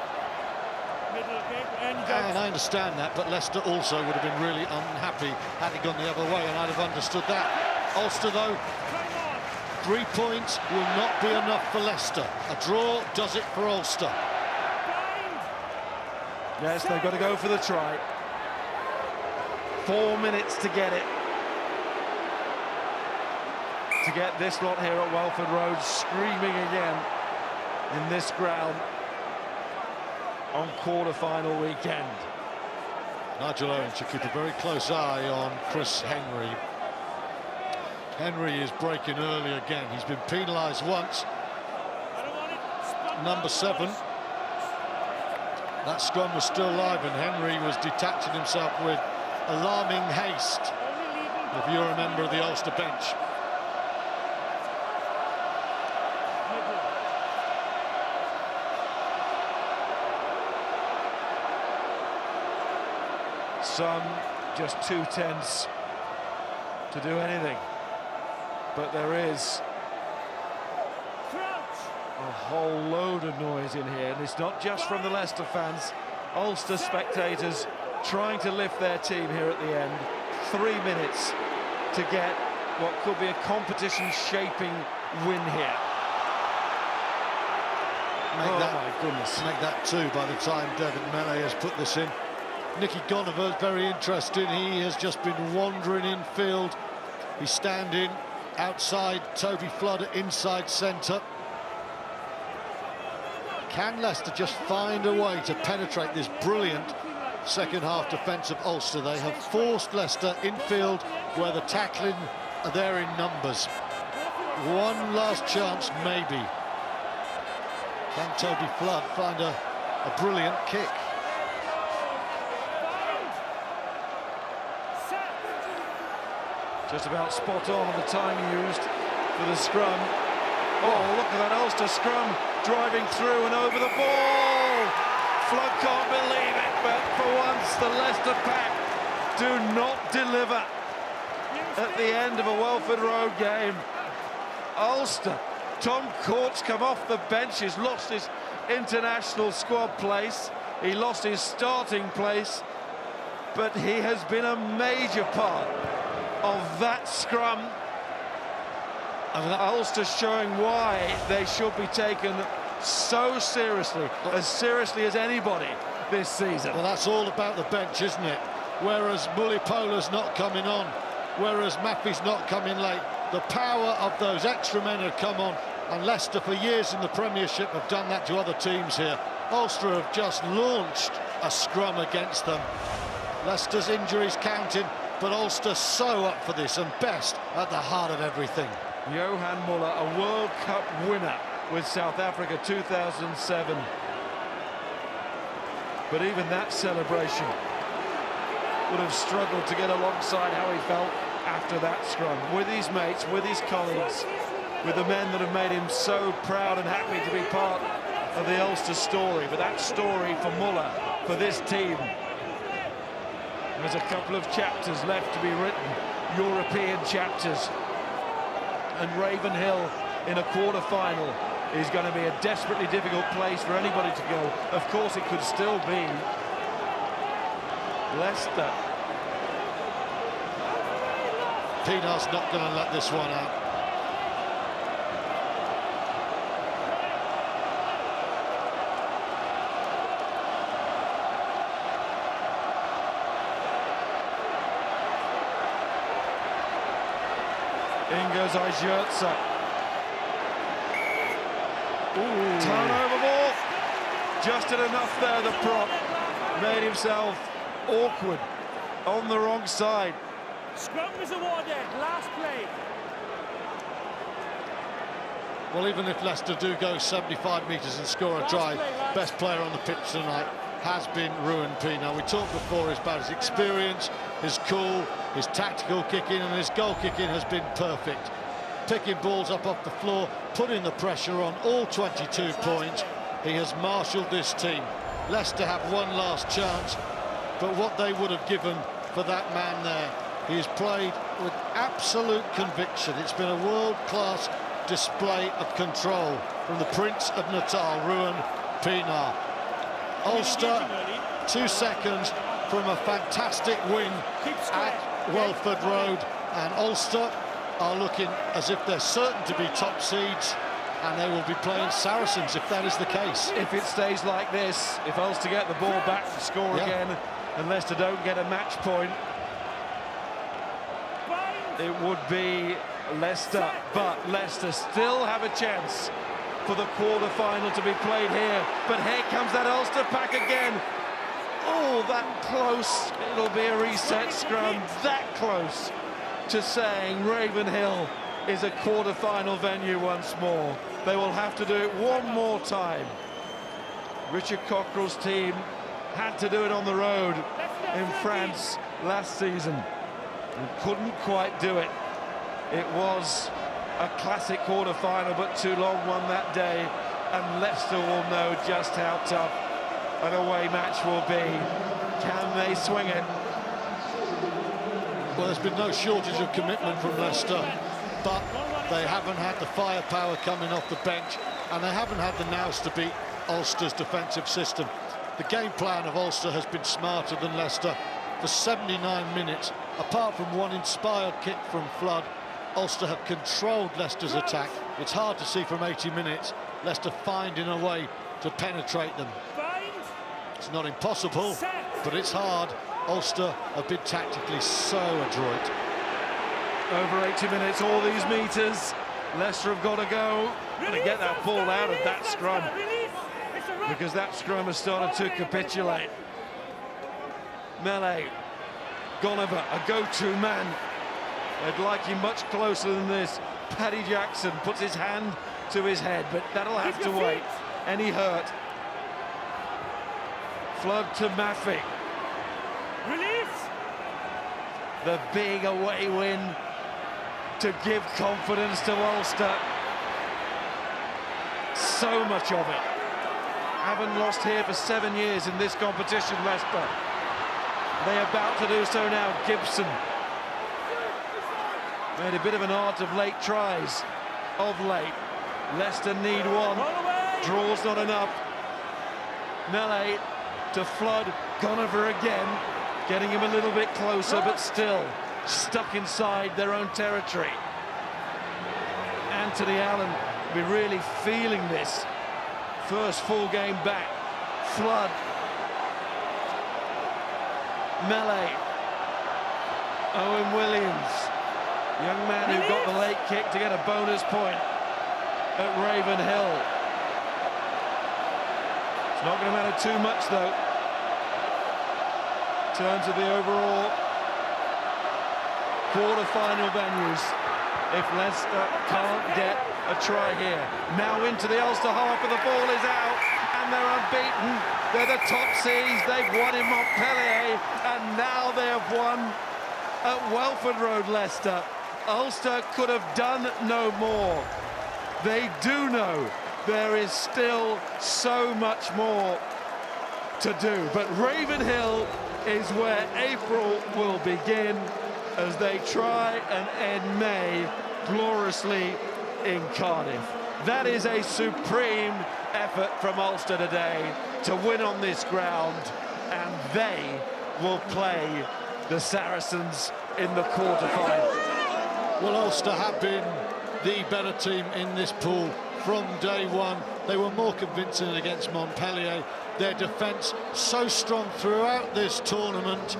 And I understand that, but Leicester also would have been really unhappy had it gone the other way, and I'd have understood that. Ulster, though, 3 points will not be enough for Leicester. A draw does it for Ulster. Yes, they've got to go for the try. 4 minutes to get it. To get this lot here at Welford Road screaming again in this ground on quarter-final weekend. Nigel Owen should keep a very close eye on Chris Henry. Henry is breaking early again. He's been penalised once. Number 7. That scrum was still live, and Henry was detaching himself with alarming haste, if you're a member of the Ulster bench. Some just too tense to do anything. But there is a whole load of noise in here, and it's not just from the Leicester fans. Ulster spectators trying to lift their team here at the end. 3 minutes to get what could be a competition-shaping win here. My goodness. Make that 2 by the time David Melee has put this in. Nicky Gonnever, very interesting. He has just been wandering in field. He's standing outside Toby Flood at inside centre. Can Leicester just find a way to penetrate this brilliant second-half defence of Ulster? They have forced Leicester infield where the tackling are there in numbers. One last chance, maybe. Can Toby Flood find a brilliant kick? Just about spot on the time used for the scrum. Oh, look at that Ulster scrum driving through and over the ball. Flood can't believe it, but for once the Leicester pack do not deliver at the end of a Welford Road game. Ulster, Tom Court's come off the bench. He's lost his international squad place. He lost his starting place, but he has been a major part of that scrum. I mean, Ulster showing why they should be taken so seriously as anybody this season. Well, that's all about the bench, isn't it? Whereas Mulipola's not coming on, whereas Mappy's not coming late, the power of those extra men have come on, and Leicester for years in the Premiership have done that to other teams here. Ulster have just launched a scrum against them. Leicester's injuries counting, but Ulster so up for this, and best at the heart of everything. Johan Muller, a World Cup winner with South Africa 2007. But even that celebration would have struggled to get alongside how he felt after that scrum, with his mates, with his colleagues. with the men that have made him so proud and happy to be part of the Ulster story. But that story for Muller, for this team, there's a couple of chapters left to be written, European chapters. And Ravenhill in a quarter-final is going to be a desperately difficult place for anybody to go. Of course, it could still be Leicester. Pienaar's not going to let this one out. In goes Ijertsa. Turnover ball. Just did enough there, the prop. Made himself awkward on the wrong side. Scrum is awarded, last play. Well, even if Leicester do go 75 metres and score a try, best player on the pitch tonight has been Ruan Pienaar. We talked before about his experience, his cool, his tactical kicking, and his goal kicking has been perfect. Picking balls up off the floor, putting the pressure on, all 22 points. He has marshalled this team. Leicester have one last chance, but what they would have given for that man there. He has played with absolute conviction. It's been a world-class display of control from the Prince of Natal, Ruan Pienaar. Ulster, 2 seconds from a fantastic win at Welford Road, and Ulster are looking as if they're certain to be top seeds, and they will be playing Saracens if that is the case. If it stays like this, if Ulster get the ball back to score again, and Leicester don't get a match point, it would be Leicester, but Leicester still have a chance for the quarter-final to be played here. But here comes that Ulster pack again. Oh, that close. It'll be a reset scrum. That close to saying Ravenhill is a quarter-final venue once more. They will have to do it one more time. Richard Cockerell's team had to do it on the road in France last season and couldn't quite do it. It was a classic quarter-final, but Toulon won that day, and Leicester will know just how tough an away match will be. Can they swing it? Well, there's been no shortage of commitment from Leicester, but they haven't had the firepower coming off the bench, and they haven't had the nous to beat Ulster's defensive system. The game plan of Ulster has been smarter than Leicester. For 79 minutes, apart from one inspired kick from Flood, Ulster have controlled Leicester's attack. It's hard to see from 80 minutes, Leicester finding a way to penetrate them. It's not impossible, but it's hard. Ulster have been tactically so adroit. Over 80 minutes, all these meters. Leicester have got to go and get that ball out of that scrum, because that scrum has started to capitulate. Melee, Gonover, a go-to man. They'd like him much closer than this. Paddy Jackson puts his hand to his head, but that'll have to wait. Any hurt. Flood to Maffey. Release. The big away win to give confidence to Ulster. So much of it. Haven't lost here for 7 years in this competition, Leicester. They're about to do so now. Gibson made a bit of an art of late tries of late. Leicester need one. Draw's not enough. Melee to Flood. Gonover again, getting him a little bit closer, but still stuck inside their own territory. Anthony Allen will be really feeling this. First full game back. Flood. Melee. Owen Williams. Young man who got the late kick to get a bonus point at Ravenhill. It's not going to matter too much, though, in terms of the overall quarter-final venues, if Leicester can't get a try here. Now into the Ulster half, and the ball is out, and they're unbeaten. They're the top seeds. They've won in Montpellier, and now they have won at Welford Road, Leicester. Ulster could have done no more. they do know there is still so much more to do. But Ravenhill is where April will begin as they try and end May gloriously in Cardiff. That is a supreme effort from Ulster today to win on this ground, and they will play the Saracens in the quarter-final. Well, Ulster have been the better team in this pool from day one. They were more convincing against Montpellier. Their defence, so strong throughout this tournament,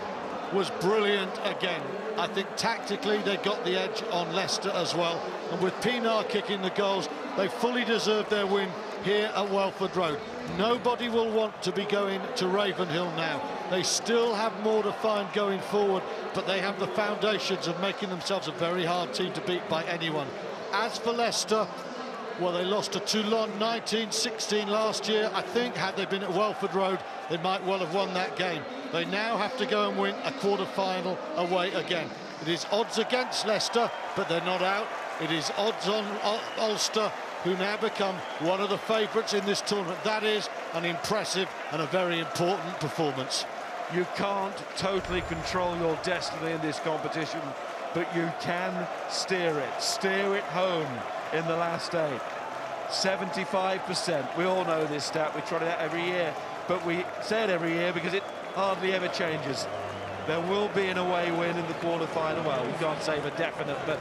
was brilliant again. I think tactically they got the edge on Leicester as well, and with Pienaar kicking the goals, they fully deserved their win here at Welford Road. Nobody will want to be going to Ravenhill now. They still have more to find going forward, but they have the foundations of making themselves a very hard team to beat by anyone. As for Leicester, well, they lost to Toulon 19-16 last year. I think had they been at Welford Road, they might well have won that game. They now have to go and win a quarter-final away again. It is odds against Leicester, but they're not out. It is odds on Ulster, who now become one of the favourites in this tournament. That is an impressive and a very important performance. You can't totally control your destiny in this competition, but you can steer it home in the last 8. 75%. We all know this stat. We trot it out every year, but we say it every year because it hardly ever changes. There will be an away win in the quarter-final. Well, we can't say for definite, but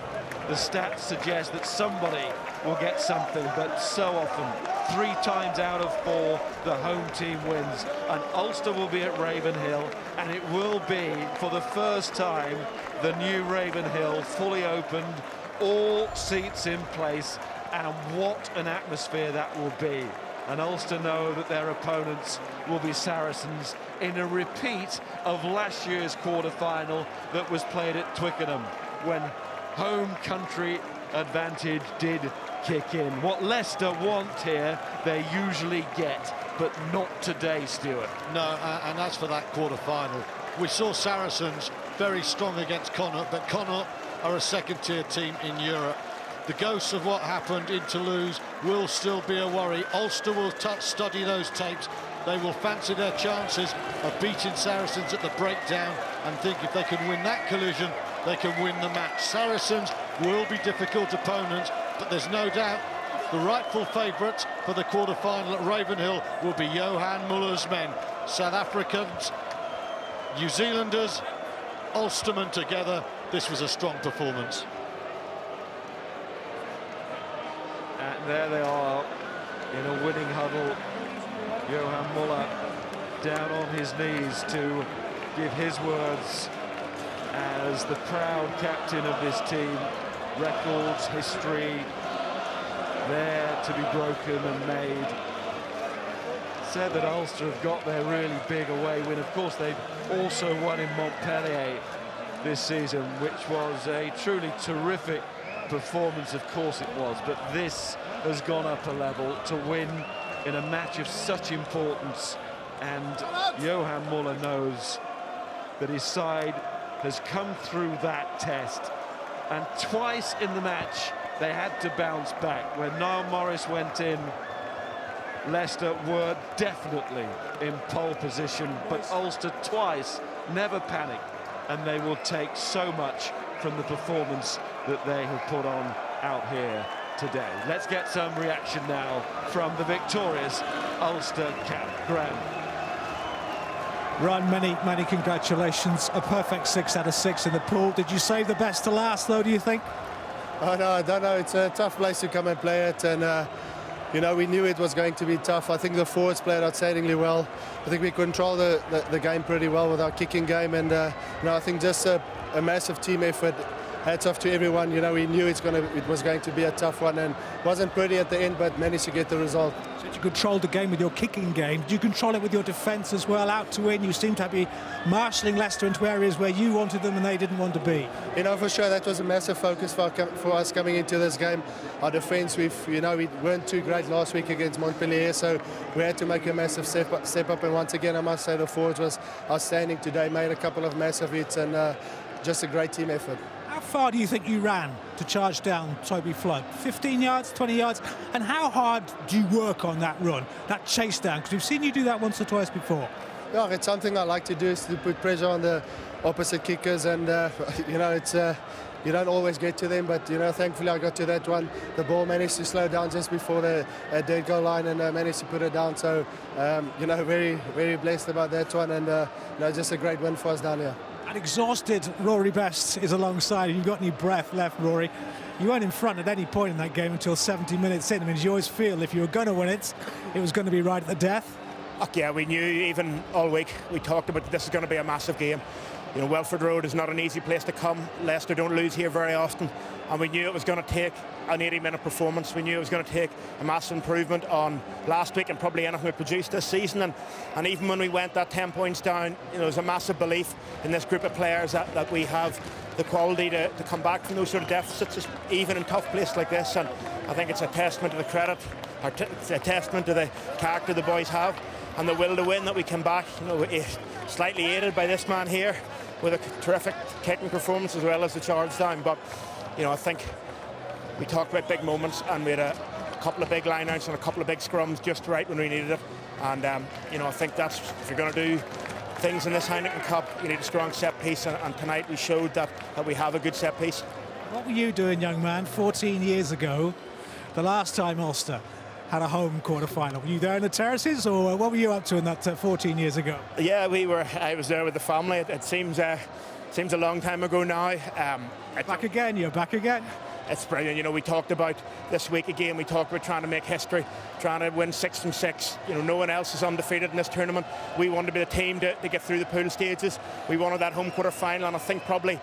the stats suggest that somebody will get something. But so often, 3 times out of 4, the home team wins. And Ulster will be at Ravenhill, and it will be, for the first time, the new Ravenhill fully opened, all seats in place, and what an atmosphere that will be. And Ulster know that their opponents will be Saracens in a repeat of last year's quarter-final that was played at Twickenham, when home country advantage did kick in. What Leicester want here, they usually get, but not today, Stuart. No, and as for that quarter-final, we saw Saracens very strong against Connacht, but Connacht are a second-tier team in Europe. The ghosts of what happened in Toulouse will still be a worry. Ulster will study those tapes. They will fancy their chances of beating Saracens at the breakdown and think if they can win that collision, they can win the match. Saracens will be difficult opponents, but there's no doubt the rightful favourites for the quarter-final at Ravenhill will be Johan Muller's men. South Africans, New Zealanders, Ulstermen together. This was a strong performance. And there they are in a winning huddle. Johan Muller down on his knees to give his words as the proud captain of this team. Records, history, there to be broken and made. Said that Ulster have got their really big away win. Of course, they've also won in Montpellier this season, which was a truly terrific performance. Of course it was, but this has gone up a level to win in a match of such importance, and Johan Muller knows that his side has come through that test, and twice in the match they had to bounce back. When Niall Morris went in, Leicester were definitely in pole position, but Ulster twice never panicked, and they will take so much from the performance that they have put on out here today. Let's get some reaction now from the victorious Ulster camp. Graham. Ron, many congratulations. A perfect 6 out of 6 in the pool. Did you save the best to last, though, do you think? Oh, no, I don't know. It's a tough place to come and play it, and you know, we knew it was going to be tough. I think the forwards played outstandingly well. I think we controlled the game pretty well with our kicking game, and you know, I think just a massive team effort. Hats off to everyone. You know, we knew it was going to be a tough one, and wasn't pretty at the end, but managed to get the result. So you controlled the game with your kicking game. Did you control it with your defence as well? Out to win, you seem to be marshalling Leicester into areas where you wanted them and they didn't want to be. You know, for sure, that was a massive focus for us coming into this game. Our defence, we weren't too great last week against Montpellier, so we had to make a massive step up. And once again, I must say the forwards was outstanding today. Made a couple of massive hits, and just a great team effort. How far do you think you ran to charge down Toby Flood? 15 yards, 20 yards? And how hard do you work on that run, that chase down? Because we've seen you do that once or twice before. Yeah, it's something I like to do, is to put pressure on the opposite kickers, and you know, it's you don't always get to them, but you know, thankfully I got to that one. The ball managed to slow down just before the dead goal line, and managed to put it down. So you know, very, very blessed about that one, and you know, just a great win for us down here. An exhausted Rory Best is alongside. You've got any breath left, Rory? You weren't in front at any point in that game until 70 minutes in. I mean, you always feel if you were going to win it, it was going to be right at the death. Yeah, we knew even all week, we talked about this is going to be a massive game. You know, Welford Road is not an easy place to come. Leicester don't lose here very often, and we knew it was going to take an 80-minute performance. We knew it was going to take a massive improvement on last week and probably anything we produced this season. And even when we went that 10 points down, you know, there's a massive belief in this group of players that we have the quality to come back from those sort of deficits, even in tough places like this. And I think it's a testament to the credit, or it's a testament to the character the boys have and the will to win that we come back, you know, slightly aided by this man here with a terrific kicking performance as well as the charge down. But you know, I think we talked about big moments, and we had a couple of big line-outs and a couple of big scrums just right when we needed it. And you know, I think that's, if you're going to do things in this Heineken Cup, you need a strong set piece, and tonight we showed that we have a good set piece. What were you doing, young man, 14 years ago, the last time Ulster had a home quarter-final? Were you there in the terraces, or what were you up to in that 14 years ago? Yeah, I was there with the family. It seems a long time ago now. Back again, you're back again. It's brilliant. You know, we talked about this week again, we talked about trying to make history, trying to win 6 from 6. You know, no one else is undefeated in this tournament. We wanted to be the team to get through the pool stages. We wanted that home quarter-final, and I think probably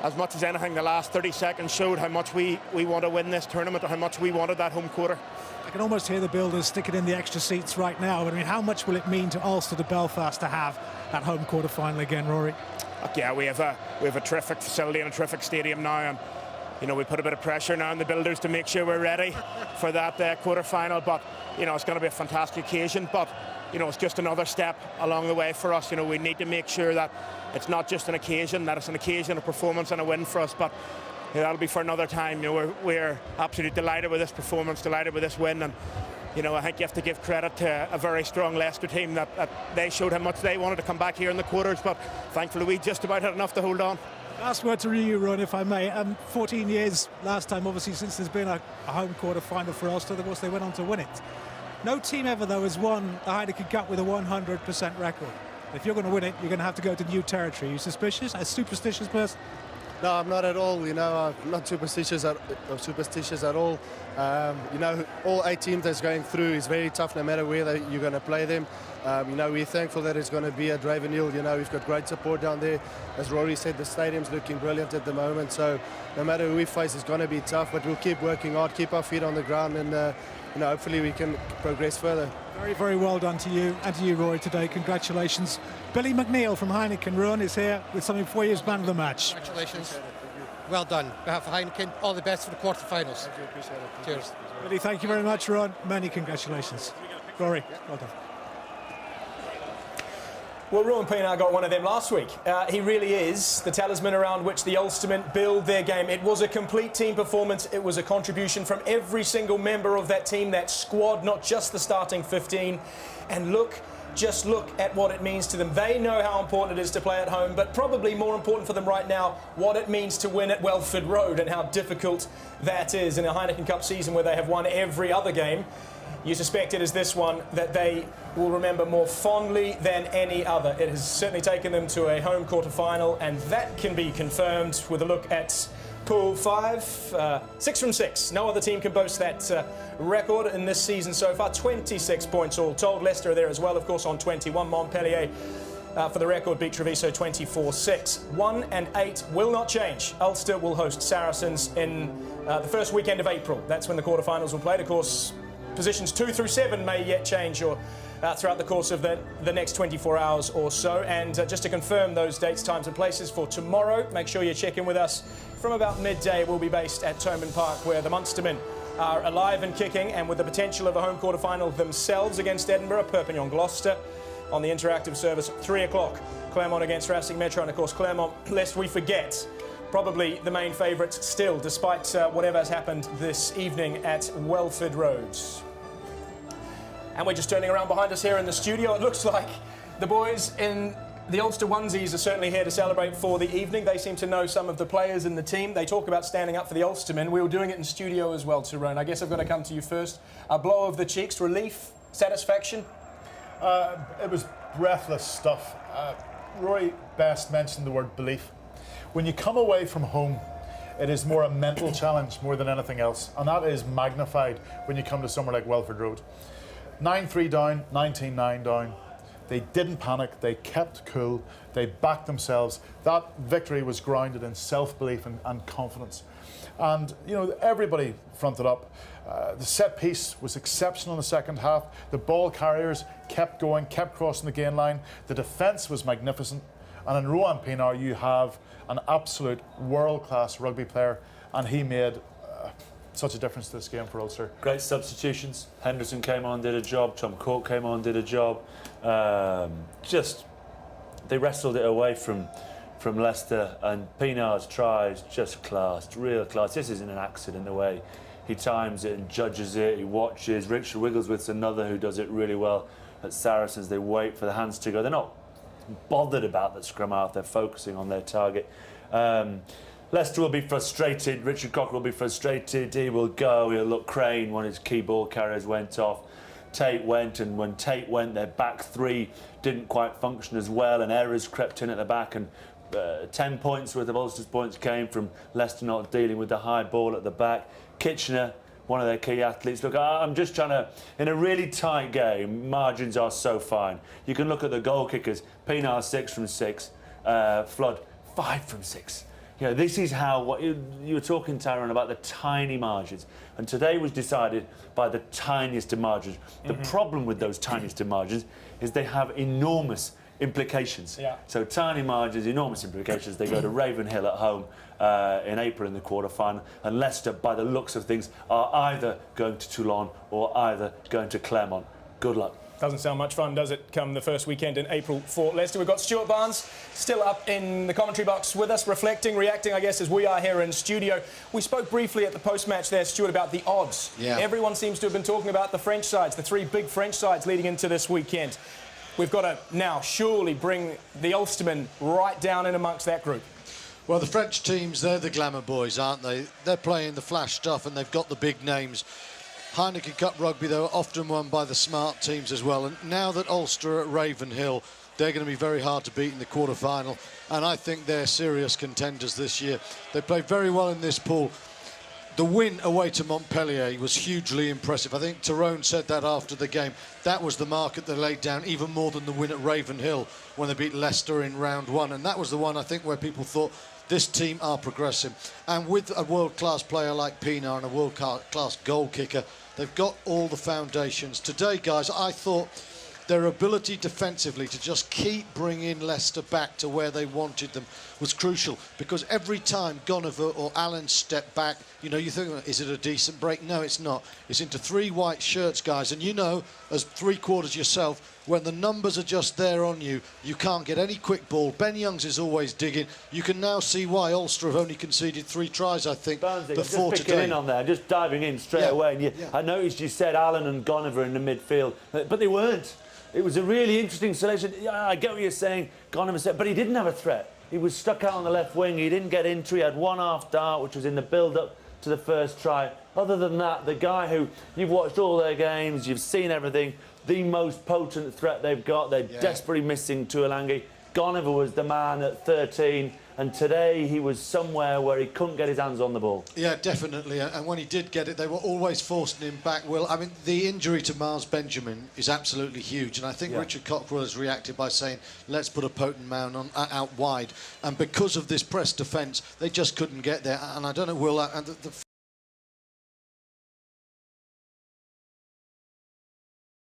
as much as anything, the last 30 seconds showed how much we want to win this tournament, or how much we wanted that home quarter. I can almost hear the builders sticking in the extra seats right now. But I mean, how much will it mean to Ulster, to Belfast, to have that home quarter-final again, Rory? Yeah, we have a terrific facility and a terrific stadium now, and you know, we put a bit of pressure now on the builders to make sure we're ready for that quarter-final. But you know, it's going to be a fantastic occasion. But you know, it's just another step along the way for us. You know, we need to make sure that it's not just an occasion, that it's an occasion, a performance, and a win for us. But you know, that'll be for another time. You know, we're absolutely delighted with this performance, delighted with this win, and you know, I think you have to give credit to a very strong Leicester team that they showed how much they wanted to come back here in the quarters. But thankfully, we just about had enough to hold on. Last word to you, Ron, if I may. 14 years last time, obviously, since there's been a home quarter-final for Ulster. Of course, they went on to win it. No team ever, though, has won the Heineken Cup with a 100% record. If you're going to win it, you're going to have to go to new territory. Are you suspicious? A superstitious person? No, I'm not at all. You know, I'm not superstitious at all. You know, all 8 teams that's going through is very tough, no matter where you're going to play them. You know, we're thankful that it's going to be at Ravenhill. You know, we've got great support down there. As Rory said, the stadium's looking brilliant at the moment. So no matter who we face, it's going to be tough. But we'll keep working hard, keep our feet on the ground, and you know, hopefully we can progress further. Very, very well done to you and to you, Rory, today. Congratulations. Billy McNeil from Heineken Run is here with something for you as man of the match. Congratulations. Well done. On behalf of Heineken, all the best for the quarterfinals. Cheers. Billy, thank you very much, Ron. Many congratulations. Rory, well done. Well, Rowan Pienaar got one of them last week. He really is the talisman around which the Ulstermen build their game. It was a complete team performance. It was a contribution from every single member of that team, that squad, not just the starting 15. And just look at what it means to them. They know how important it is to play at home, but probably more important for them right now, what it means to win at Welford Road and how difficult that is in a Heineken Cup season where they have won every other game. You suspect it is this one that they will remember more fondly than any other. It has certainly taken them to a home quarter-final, and that can be confirmed with a look at Pool 5. 6 from 6. No other team can boast that record in this season so far. 26 points all told. Leicester are there as well, of course, on 21. Montpellier, for the record, beat Treviso 24-6. 1 and 8 will not change. Ulster will host Saracens in the first weekend of April. That's when the quarter-finals will play. Of course, positions 2 through 7 may yet change or throughout the course of the next 24 hours or so. And just to confirm those dates, times and places for tomorrow, make sure you check in with us from about midday. We'll be based at Thomond Park, where the Munstermen are alive and kicking, and with the potential of a home quarter-final themselves against Edinburgh. Perpignan Gloucester on the interactive service at 3 o'clock. Clermont against Racing Metro, and of course Clermont, lest we forget, probably the main favourites still, despite whatever has happened this evening at Welford Road. And we're just turning around behind us here in the studio. It looks like the boys in the Ulster onesies are certainly here to celebrate for the evening. They seem to know some of the players in the team. They talk about standing up for the Ulstermen. We were doing it in studio as well, Tyrone. I guess I've got to come to you first. A blow of the cheeks, relief, satisfaction? It was breathless stuff. Roy Best mentioned the word belief. When you come away from home, it is more a mental challenge more than anything else, and that is magnified when you come to somewhere like Welford Road. 9-3 down, 19-9 down. They didn't panic, they kept cool, they backed themselves. That victory was grounded in self-belief and confidence. And, you know, everybody fronted up. The set piece was exceptional in the second half. The ball carriers kept going, kept crossing the gain line. The defence was magnificent. And in Rowan Pienaar, you have an absolute world-class rugby player, and he made such a difference to this game for Ulster. Great substitutions. Henderson came on, did a job. Tom Cork came on, did a job. They wrestled it away from Leicester, and Pienaar's tries just classed, real class. This isn't an accident the way he times it and judges it, he watches. Richard Wigglesworth's another who does it really well at Saracens. They wait for the hands to go. They're not bothered about the scrum half, they're focusing on their target. Leicester will be frustrated, Richard Cock will be frustrated, he will go, he'll look Crane, one of his key ball carriers went off. Tate went, and when Tate went, their back three didn't quite function as well, and errors crept in at the back, and 10 points worth of Ulster's points came from Leicester not dealing with the high ball at the back. Kitchener, one of their key athletes. Look, I'm just trying to, in a really tight game, margins are so fine. You can look at the goal kickers. Pienaar 6 from 6, Flood 5 from 6. You know, this is how, what you were talking, Tyrone, about the tiny margins. And today was decided by the tiniest of margins. The problem with those tiniest of margins is they have enormous implications. Yeah. So tiny margins, enormous implications. They go to Ravenhill at home in April in the quarter-final, and Leicester, by the looks of things, are either going to Toulon or either going to Clermont. Good luck. Doesn't sound much fun, does it, come the first weekend in April for Leicester. We've got Stuart Barnes still up in the commentary box with us, reflecting, reacting, I guess, as we are here in studio. We spoke briefly at the post-match there, Stuart, about the odds. Yeah. Everyone seems to have been talking about the French sides, the three big French sides leading into this weekend. We've got to now surely bring the Ulstermen right down in amongst that group. Well, the French teams, they're the glamour boys, aren't they? They're playing the flash stuff, and they've got the big names. Heineken Cup rugby, though, often won by the smart teams as well. And now that Ulster are at Ravenhill, they're going to be very hard to beat in the quarter-final. And I think they're serious contenders this year. They played very well in this pool. The win away to Montpellier was hugely impressive. I think Tyrone said that after the game. That was the market they laid down, even more than the win at Ravenhill when they beat Leicester in round one. And that was the one, I think, where people thought, this team are progressing. And with a world-class player like Pienaar and a world-class goal kicker, they've got all the foundations. Today, guys, I thought their ability defensively to just keep bringing Leicester back to where they wanted them was crucial, because every time Gonover or Allen stepped back, you know, you think, is it a decent break? No, it's not. It's into three white shirts, guys, and you know, as three-quarters yourself, when the numbers are just there on you, you can't get any quick ball. Ben Youngs is always digging. You can now see why Ulster have only conceded 3 tries, I think, Barnsley, before just today. picking in on there, just diving in straight away. And I noticed you said Allen and Gonover in the midfield, but they weren't. It was a really interesting selection. Yeah, I get what you're saying, Gonover said, but he didn't have a threat. He was stuck out on the left wing. He didn't get into. He had one half dart, which was in the build-up to the first try. Other than that, the guy who you've watched all their games, you've seen everything, the most potent threat they've got. They're desperately missing Tuolangi. Gonover was the man at 13, and today he was somewhere where he couldn't get his hands on the ball. Yeah, definitely. And when he did get it, they were always forcing him back. Well, I mean, the injury to Miles Benjamin is absolutely huge, and I think Richard Cockrell has reacted by saying, let's put a potent man on, out wide. And because of this press defence, they just couldn't get there. And I don't know, Will, and the